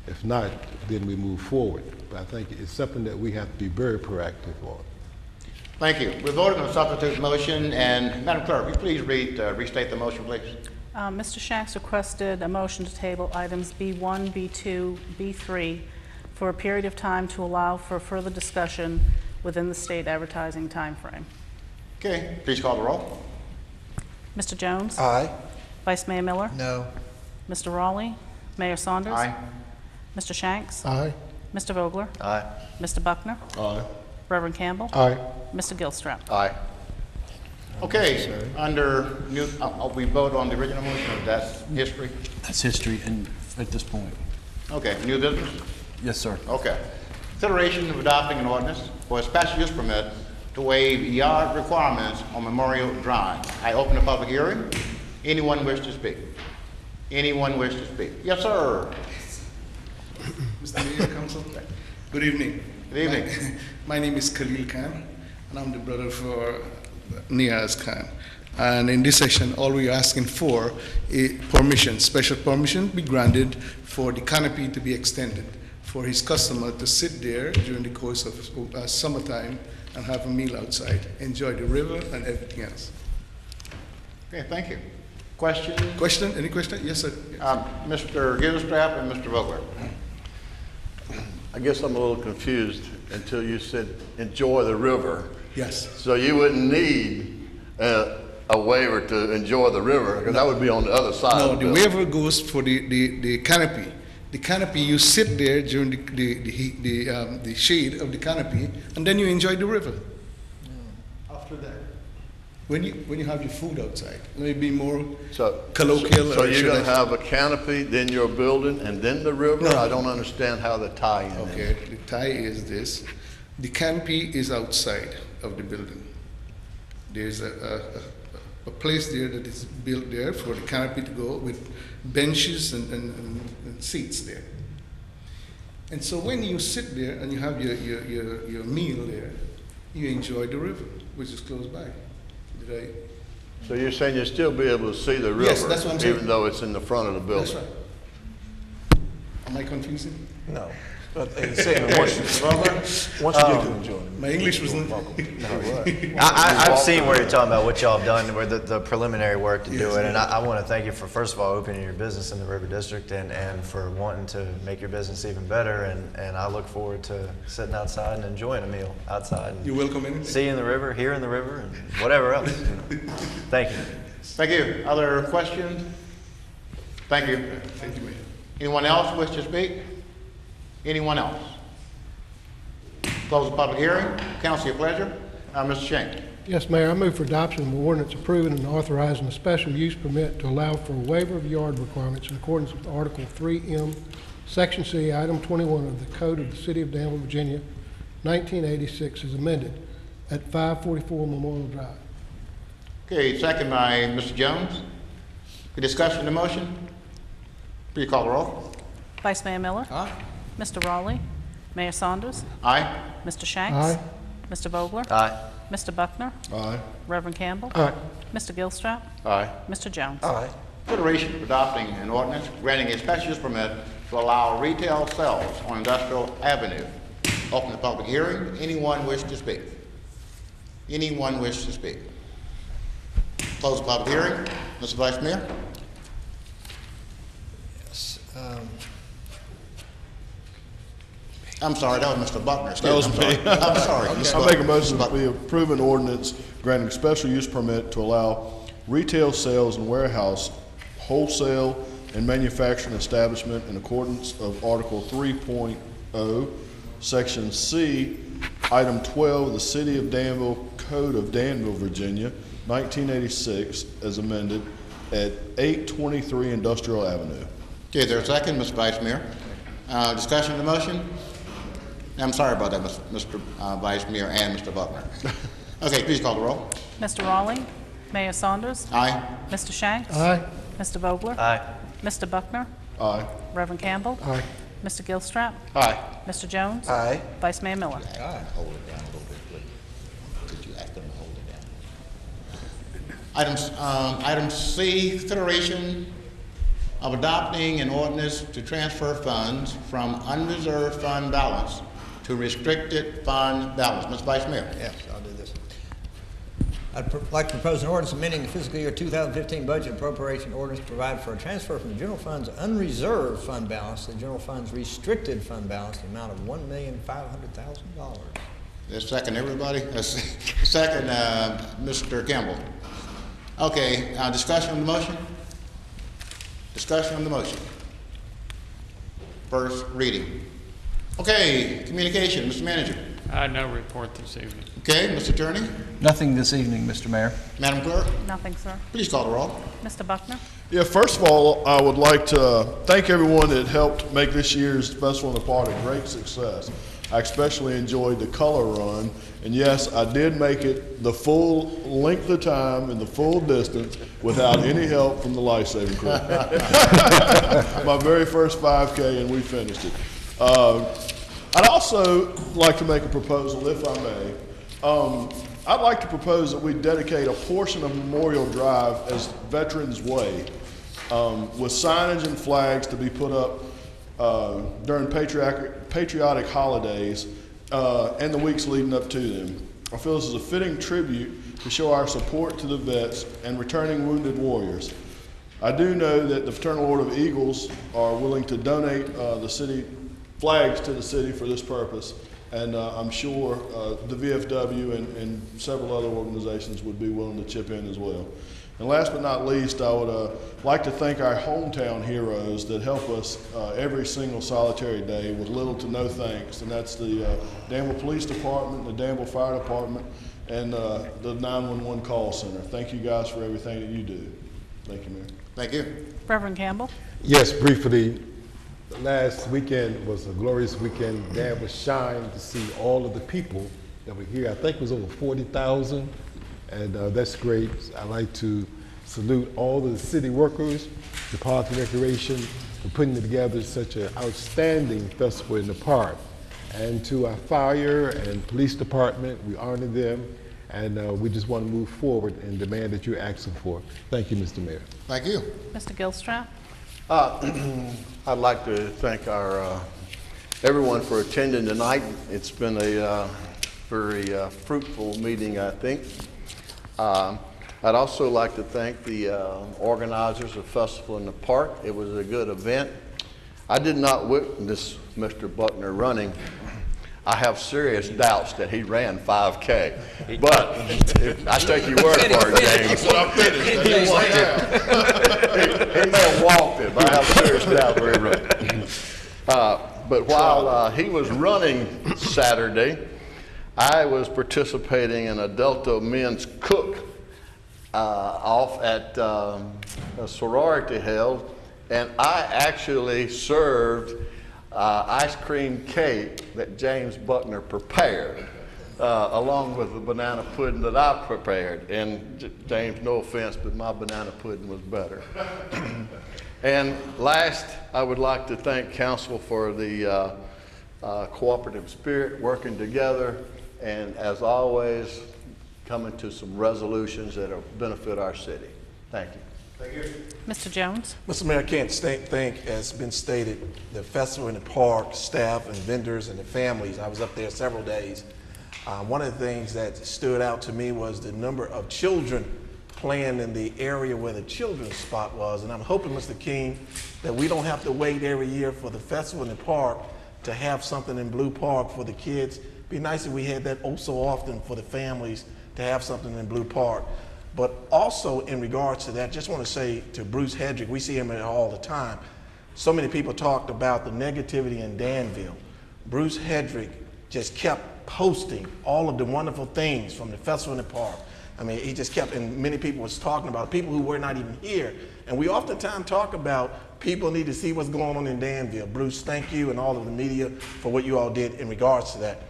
If not, then we move forward. But I think it's something that we have to be very proactive on. Thank you. We're voting on the substitute motion, and Madam Clerk, will you please restate the motion, please? Mr. Shanks requested a motion to table items B1, B2, B3 for a period of time to allow for further discussion within the state advertising timeframe. Okay, please call the roll. Mr. Jones? Aye. Vice Mayor Miller? No. Mr. Raleigh? Mayor Saunders? Aye. Mr. Shanks? Aye. Mr. Vogler? Aye. Mr. Buckner? Aye. Reverend Campbell? Aye. Mr. Gilstrap? Aye. Okay, under new, we vote on the original motion, that's history? That's history and at this point. Okay, new business? Yes, sir. Okay. Consideration of adopting an ordinance for a special use permit to waive yard requirements on Memorial Drive. I open the public hearing. Anyone wish to speak? Anyone wish to speak? Yes, sir. Mr. Mayor, Council, good evening. Good evening. My name is Khalil Khan, and I'm the brother for Niaz Khan. And in this section, all we're asking for is permission, special permission be granted for the canopy to be extended for his customer to sit there during the course of summertime and have a meal outside, enjoy the river and everything else. Okay, thank you. Question? Question? Any question? Yes, sir. Mr. Gilstrap and Mr. Vogler. I guess I'm a little confused until you said enjoy the river. Yes. So you wouldn't need a waiver to enjoy the river, because that would be on the other side. No, of the the building. waiver goes for the canopy. The canopy, you sit there during the shade of the canopy, and then you enjoy the river. After that, when you have your food outside, let me be more colloquial. So you're going to have a canopy, then your building, and then the river? No. I don't understand how the tie-in is. Okay, the tie is this. The canopy is outside of the building. There's a place there that is built there for the canopy to go with benches and seats there. And so when you sit there and you have your meal there, you enjoy the river, which is close by. So you're saying you'll still be able to see the river? Yes, that's what I'm saying. Even though it's in the front of the building? That's right. Am I confusing? No. But he's saying that once you get to enjoy it. My English was not. I've seen where you're talking about what y'all have done, where the preliminary work to do it, and I want to thank you for, first of all, opening your business in the River District and for wanting to make your business even better, and I look forward to sitting outside and enjoying a meal outside. You're welcome anytime. Seeing the river, hearing the river, and whatever else. Thank you. Thank you. Other questions? Thank you. Thank you, Mayor. Anyone else wish to speak? Anyone else? Close the public hearing. Council, your pleasure. Mr. Shank. Yes, Mayor, I move for adoption of an ordinance approving and authorizing a special use permit to allow for a waiver of yard requirements in accordance with Article 3M, Section C, Item 21 of the Code of the City of Danville, Virginia, 1986, as amended at 544 Memorial Drive. Okay, second by Mr. Jones. For discussion of the motion, please call the roll. Vice Mayor Miller. Aye. Mr. Rowley. Mayor Saunders. Aye. Mr. Shanks. Aye. Mr. Vogler. Aye. Mr. Buckner. Aye. Reverend Campbell. Aye. Mr. Gilstrap. Aye. Mr. Jones. Aye. Consideration of adopting an ordinance granting a special use permit to allow retail sales on Industrial Avenue. Open the public hearing. Anyone wish to speak? Anyone wish to speak? Close the public hearing. Mr. Vice Mayor? Yes. I'm sorry, that was Mr. Buckner. That was me. I'm sorry. I make a motion that we approve an ordinance granting special use permit to allow retail sales and warehouse, wholesale, and manufacturing establishment in accordance of Article 3.0, Section C, Item 12 of the City of Danville Code of Danville, Virginia, 1986, as amended at 823 Industrial Avenue. Okay, is there a second, Mr. Vice Mayor? Discussion of the motion? I'm sorry about that, Mr. Vice Mayor and Mr. Buckner. Okay, please call the roll. Mr. Rowley. Mayor Saunders. Aye. Mr. Shanks. Aye. Mr. Vogler. Aye. Mr. Buckner. Aye. Reverend Campbell. Aye. Mr. Gilstrap. Aye. Mr. Jones. Aye. Vice Mayor Miller. Hold it down a little bit, please. Could you ask them to hold it down? Item C, consideration of adopting an ordinance to transfer funds from unreserved fund balance to restricted fund balance. Mr. Vice Mayor. Yes, I'll do this. I'd like to propose an ordinance amending the fiscal year 2015 budget appropriation ordinance to provide for a transfer from the general fund's unreserved fund balance to the general fund's restricted fund balance, the amount of $1,500,000. That's second, everybody? Second, Mr. Campbell. Okay, discussion on the motion? Discussion on the motion. First reading. Okay, communication, Mr. Manager. I had no report this evening. Okay, Mr. Attorney. Nothing this evening, Mr. Mayor. Madam Clerk. Nothing, sir. Please call the roll. Mr. Buckner. Yeah, first of all, I would like to thank everyone that helped make this year's Festival of the Park a great success. I especially enjoyed the color run, and yes, I did make it the full length of time and the full distance without any help from the lifesaving crew. My very first 5K, and we finished it. I'd also like to make a proposal, if I may. I'd like to propose that we dedicate a portion of Memorial Drive as Veterans Way, with signage and flags to be put up during patriotic holidays and the weeks leading up to them. I feel this is a fitting tribute to show our support to the vets and returning wounded warriors. I do know that the Fraternal Order of Eagles are willing to donate the city flags to the city for this purpose, And I'm sure the VFW and several other organizations would be willing to chip in as well. And last but not least, I would like to thank our hometown heroes that help us every single solitary day with little to no thanks. And that's the Danville Police Department, the Danville Fire Department, and the 911 call center. Thank you guys for everything that you do. Thank you, Mayor. Thank you. Reverend Campbell. Yes, briefly, last weekend was a glorious weekend. Danville shined to see all of the people that were here. I think it was over 40,000, and that's great. I'd like to salute all of the city workers, the Park and Recreation, for putting together such an outstanding festival in the park. And to our fire and police department, we honor them, and we just want to move forward and demand that you're asking for. Thank you, Mr. Mayor. Thank you. Mr. Gilstrap. I'd like to thank our everyone for attending tonight. It's been a very fruitful meeting, I think. I'd also like to thank the organizers of Festival in the Park. It was a good event. I did not witness Mr. Buckner running. I have serious doubts that he ran 5K, but I take your word for it, James. That's what I'm finished. He may have walked it, but I have serious doubts where he ran. But while he was running Saturday, I was participating in a Delta Men's Cook off at a sorority held, and I actually served ice cream cake that James Buckner prepared, along with the banana pudding that I prepared. And James, no offense, but my banana pudding was better. And last, I would like to thank council for the cooperative spirit, working together, and as always, coming to some resolutions that will benefit our city. Thank you. Thank you. Mr. Jones. Mr. Mayor, I can't thank, as been stated, the Festival in the Park, staff and vendors and the families. I was up there several days. One of the things that stood out to me was the number of children playing in the area where the children's spot was. And I'm hoping, Mr. King, that we don't have to wait every year for the Festival in the Park to have something in Blue Park for the kids. It'd be nice if we had that oh so often for the families to have something in Blue Park. But also in regards to that, just want to say to Bruce Hedrick, we see him there all the time. So many people talked about the negativity in Danville. Bruce Hedrick just kept posting all of the wonderful things from the Festival in the Park. I mean, he just kept, and many people was talking about it, people who were not even here. And we oftentimes talk about people need to see what's going on in Danville. Bruce, thank you and all of the media for what you all did in regards to that.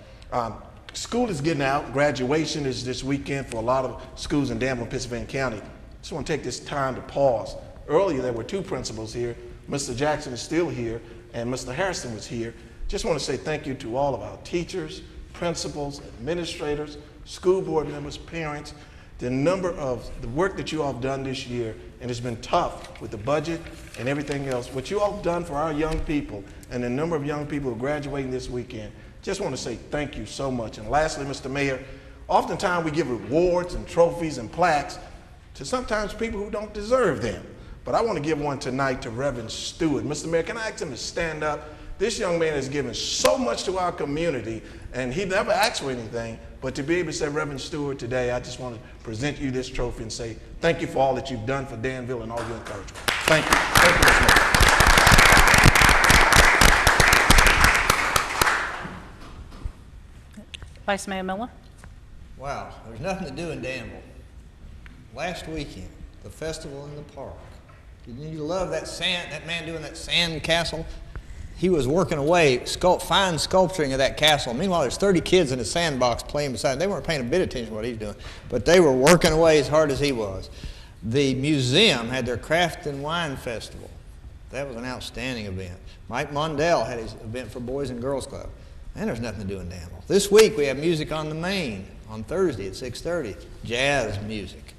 School is getting out. Graduation is this weekend for a lot of schools in Danville, Pennsylvania County. Just want to take this time to pause. Earlier, there were two principals here. Mr. Jackson is still here, and Mr. Harrison was here. Just want to say thank you to all of our teachers, principals, administrators, school board members, parents, the number of the work that you all have done this year, and it's been tough with the budget and everything else. What you all have done for our young people and the number of young people who are graduating this weekend, just want to say thank you so much. And lastly, Mr. Mayor, oftentimes we give rewards and trophies and plaques to sometimes people who don't deserve them. But I want to give one tonight to Reverend Stewart. Mr. Mayor, can I ask him to stand up? This young man has given so much to our community, and he never asked for anything. But to be able to say, Reverend Stewart, today, I just want to present you this trophy and say thank you for all that you've done for Danville and all your encouragement. Thank you. Thank you, Mr. Mayor. Vice Mayor Miller. Wow, there's nothing to do in Danville. Last weekend, the Festival in the Park. Didn't you love that man doing that sand castle? He was working away, fine sculpturing of that castle. Meanwhile, there's 30 kids in a sandbox playing beside him. They weren't paying a bit of attention to what he's doing, but they were working away as hard as he was. The museum had their Craft and Wine Festival. That was an outstanding event. Mike Mondell had his event for Boys and Girls Club. And there's nothing to do in Danville. This week we have Music on the Main on Thursday at 6:30, jazz music.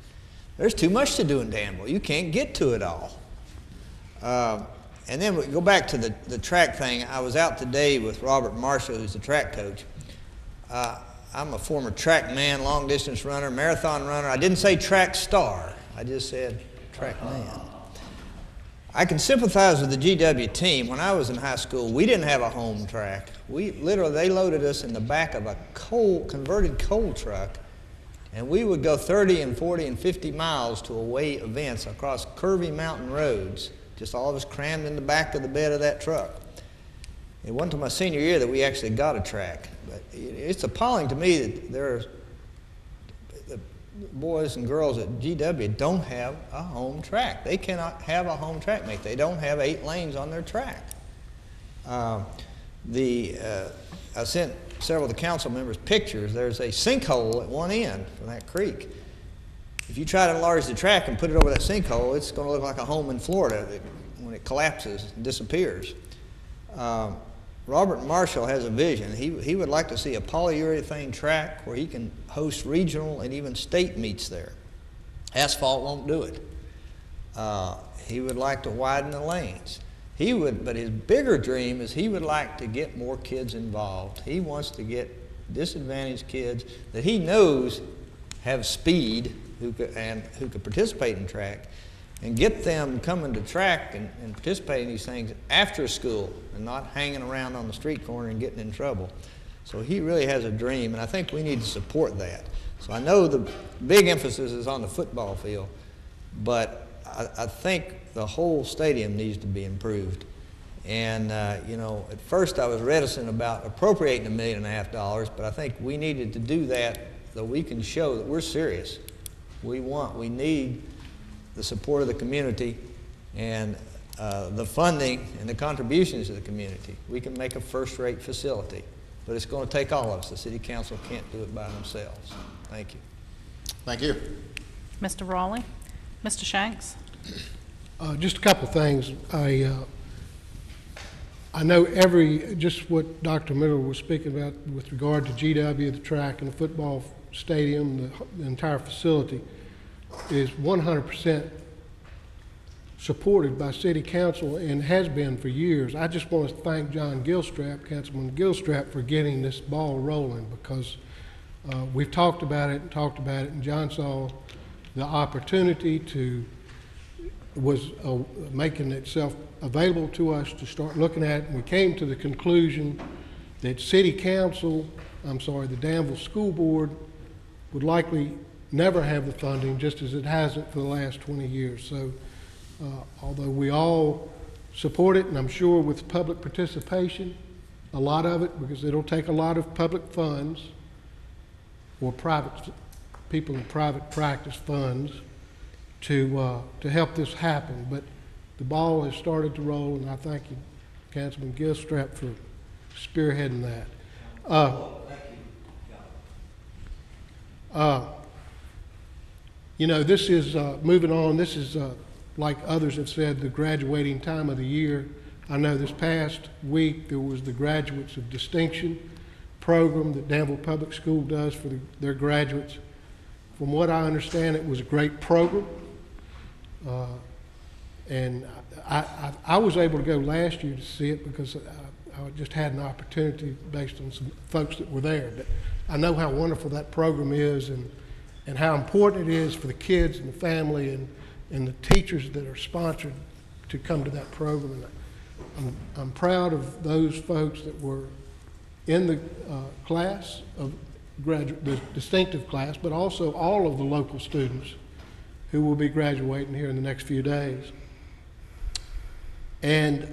There's too much to do in Danville. You can't get to it all. And then we go back to the track thing. I was out today with Robert Marshall, who's the track coach. I'm a former track man, long distance runner, marathon runner. I didn't say track star. I just said track man. I can sympathize with the GW team. When I was in high school, we didn't have a home track. They loaded us in the back of a converted coal truck, and we would go 30 and 40 and 50 miles to away events across curvy mountain roads, just all of us crammed in the back of the bed of that truck. It wasn't until my senior year that we actually got a track. But it's appalling to me that the boys and girls at GW don't have a home track. They cannot have a home track mate. They don't have 8 lanes on their track. I sent several of the council members pictures. There's a sinkhole at one end from that creek. If you try to enlarge the track and put it over that sinkhole, it's going to look like a home in Florida when it collapses and disappears. Robert Marshall has a vision. He would like to see a polyurethane track where he can host regional and even state meets there. Asphalt won't do it. He would like to widen the lanes. But his bigger dream is he would like to get more kids involved. He wants to get disadvantaged kids that he knows have speed who could participate in track, and get them coming to track and participating in these things after school and not hanging around on the street corner and getting in trouble. So he really has a dream, and I think we need to support that. So I know the big emphasis is on the football field, but I think the whole stadium needs to be improved. And, you know, at first I was reticent about appropriating $1.5 million, but I think we needed to do that so we can show that we're serious. We need the support of the community and the funding and the contributions of the community. We can make a first-rate facility, but it's going to take all of us. The city council can't do it by themselves. Thank you. Thank you. Mr. Raleigh. Mr. Shanks. Just a couple of things. I know just what Dr. Miller was speaking about with regard to GW, the track, and the football stadium, the entire facility, is 100% supported by City Council and has been for years. I just want to thank John Gilstrap, Councilman Gilstrap, for getting this ball rolling, because we've talked about it, and John saw the opportunity was making itself available to us to start looking at it, and we came to the conclusion that City Council, the Danville School Board, would likely never have the funding, just as it hasn't for the last 20 years. So although we all support it, and I'm sure with public participation, a lot of it, because it'll take a lot of public funds or private people in private practice funds to help this happen. But the ball has started to roll, and I thank you, Councilman Gilstrap, for spearheading that. You know, this is, moving on, this is, like others have said, the graduating time of the year. I know this past week there was the Graduates of Distinction program that Danville Public School does for their graduates. From what I understand, it was a great program. And I was able to go last year to see it because I just had an opportunity based on some folks that were there. But I know how wonderful that program is, and how important it is for the kids and the family and the teachers that are sponsored to come to that program. And I'm proud of those folks that were in the class of the distinctive class, but also all of the local students who will be graduating here in the next few days. And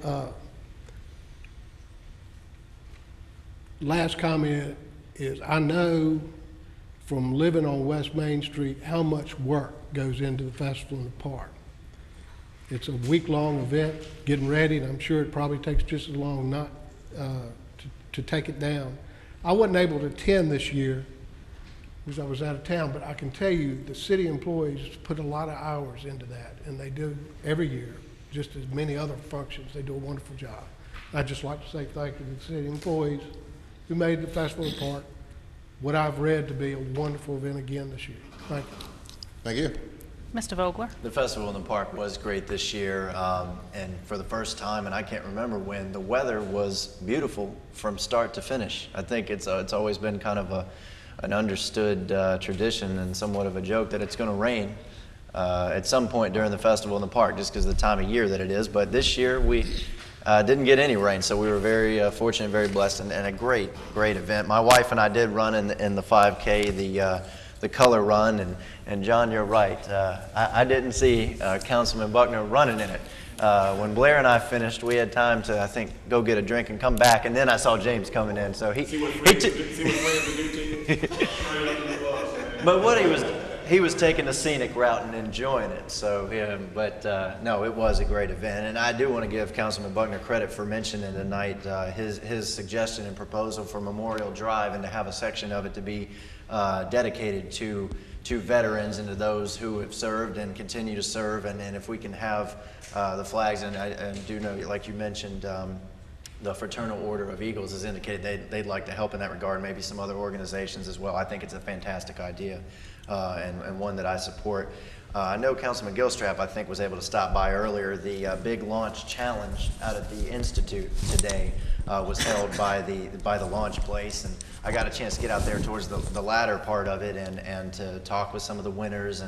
last comment is, I know from living on West Main Street how much work goes into the festival in the park. It's a week-long event, getting ready, and I'm sure it probably takes just as long not to take it down. I wasn't able to attend this year because I was out of town, but I can tell you the city employees put a lot of hours into that, and they do every year, just as many other functions. They do a wonderful job. I'd just like to say thank you to the city employees who made the festival in the park what I've read to be a wonderful event again this year. Thank you. Thank you. Mr. Vogler. The festival in the park was great this year, and for the first time, and I can't remember when, the weather was beautiful from start to finish. I think it's always been kind of an understood tradition and somewhat of a joke that it's going to rain, at some point during the festival in the park, just because of the time of year that it is. But this year we didn't get any rain, so we were very fortunate, very blessed, and a great event. My wife and I did run in the 5K, the color run, and John, you're right. I didn't see Councilman Buckner running in it. When Blair and I finished, we had time to, I think, go get a drink and come back, and then I saw James coming in. So but he was taking the scenic route and enjoying it. So no, it was a great event, and I do want to give Councilman Buckner credit for mentioning tonight his suggestion and proposal for Memorial Drive, and to have a section of it to be dedicated to veterans and to those who have served and continue to serve, and if we can have the flags, and I do know, like you mentioned, the Fraternal Order of Eagles has indicated they'd like to help in that regard, maybe some other organizations as well. I think it's a fantastic idea, and one that I support. I know Councilman Gilstrap, I think, was able to stop by earlier. The Big Launch Challenge out at the Institute today was held by the launch place, and I got a chance to get out there towards the latter part of it and to talk with some of the winners,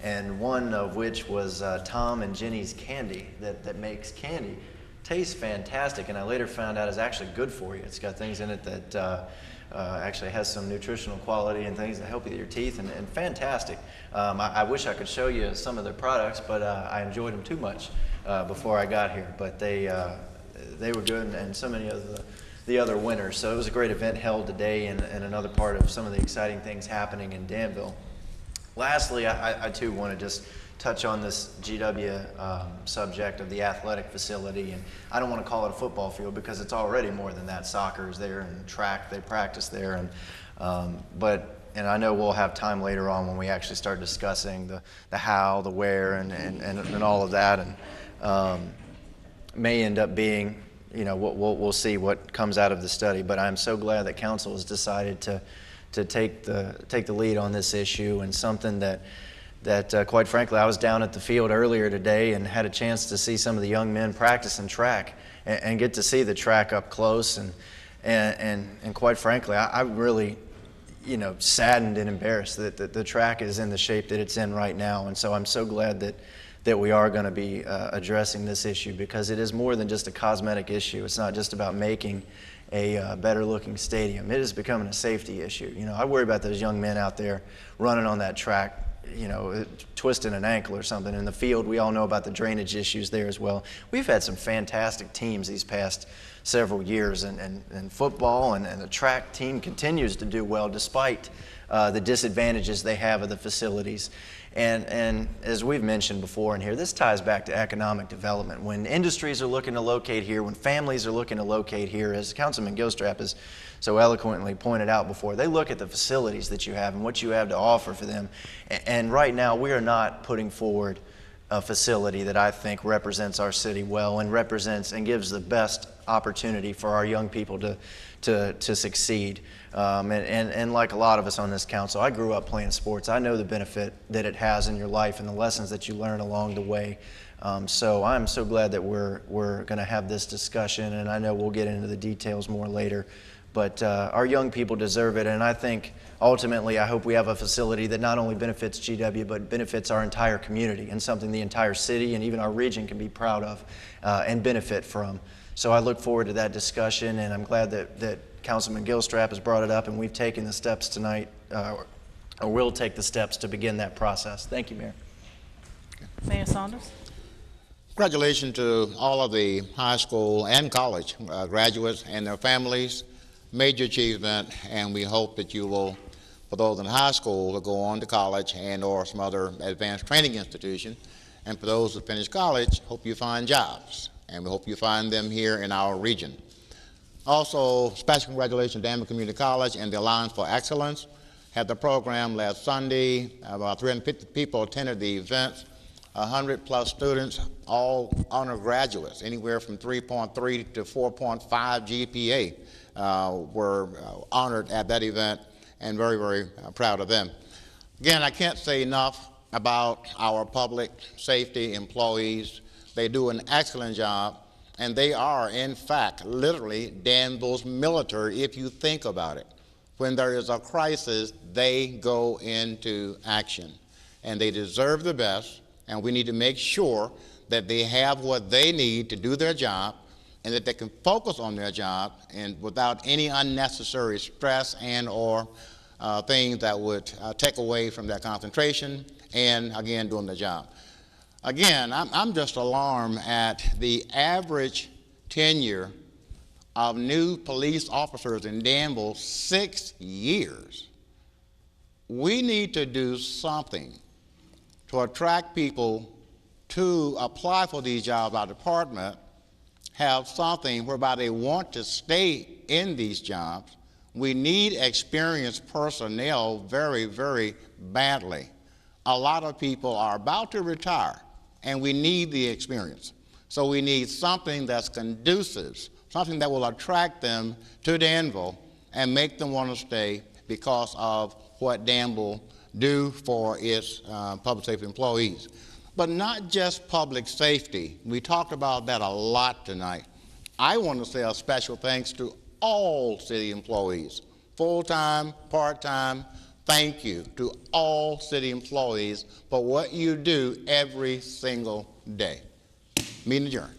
and one of which was Tom and Jenny's Candy that makes candy. Tastes fantastic, and I later found out is actually good for you. It's got things in it that actually has some nutritional quality and things that help you with your teeth, and fantastic. I wish I could show you some of their products, but I enjoyed them too much before I got here. But they were good, and so many of the other winners. So it was a great event held today, and another part of some of the exciting things happening in Danville. Lastly, I too want to just touch on this GW subject of the athletic facility, and I don't want to call it a football field because it's already more than that. Soccer is there, and track, they practice there, and I know we'll have time later on when we actually start discussing the how, the where, and all of that, and may end up being, we'll see what comes out of the study. But I'm so glad that council has decided to take the lead on this issue, and something that quite frankly, I was down at the field earlier today and had a chance to see some of the young men practicing track and get to see the track up close, and quite frankly, I'm really, saddened and embarrassed that the track is in the shape that it's in right now. And so I'm so glad that we are going to be addressing this issue, because it is more than just a cosmetic issue. It's not just about making a better looking stadium. It is becoming a safety issue. I worry about those young men out there running on that track, twisting an ankle or something. In the field, we all know about the drainage issues there as well. We've had some fantastic teams these past several years, and football and the track team continues to do well despite the disadvantages they have of the facilities. And as we've mentioned before in here, this ties back to economic development. When industries are looking to locate here, when families are looking to locate here, as Councilman Gilstrap has so eloquently pointed out before, they look at the facilities that you have and what you have to offer for them. And right now, we are not putting forward a facility that I think represents our city well, and represents and gives the best opportunity for our young people to succeed. And like a lot of us on this council, I grew up playing sports. I know the benefit that it has in your life and the lessons that you learn along the way. So I'm so glad that we're going to have this discussion, and I know we'll get into the details more later. But our young people deserve it, and I think ultimately I hope we have a facility that not only benefits GW, but benefits our entire community, and something the entire city and even our region can be proud of and benefit from. So I look forward to that discussion, and I'm glad that Councilman Gilstrap has brought it up, and we've taken the steps tonight, or will take the steps to begin that process. Thank you, Mayor. Mayor Saunders. Congratulations to all of the high school and college graduates and their families. Major achievement, and we hope that you will, for those in high school, will go on to college and or some other advanced training institution. And for those who finish college, hope you find jobs, and we hope you find them here in our region. Also, special congratulations to Danville Community College and the Alliance for Excellence. Had the program last Sunday. About 350 people attended the event. 100+ students, all honor graduates, anywhere from 3.3 to 4.5 GPA. Were honored at that event, and very, very proud of them. Again, I can't say enough about our public safety employees. They do an excellent job, and they are, in fact, literally Danville's military, if you think about it. When there is a crisis, they go into action. and they deserve the best, and we need to make sure that they have what they need to do their job and that they can focus on their job and without any unnecessary stress and or things that would take away from their concentration and, again, doing their job. Again, I'm just alarmed at the average tenure of new police officers in Danville, 6 years. We need to do something to attract people to apply for these jobs. Our department have something whereby they want to stay in these jobs. We need experienced personnel very, very badly. A lot of people are about to retire, and we need the experience. So we need something that's conducive, something that will attract them to Danville and make them want to stay because of what Danville do for its public safety employees. But not just public safety. We talked about that a lot tonight. I want to say a special thanks to all city employees, full-time, part-time. Thank you to all city employees for what you do every single day. Meeting adjourned.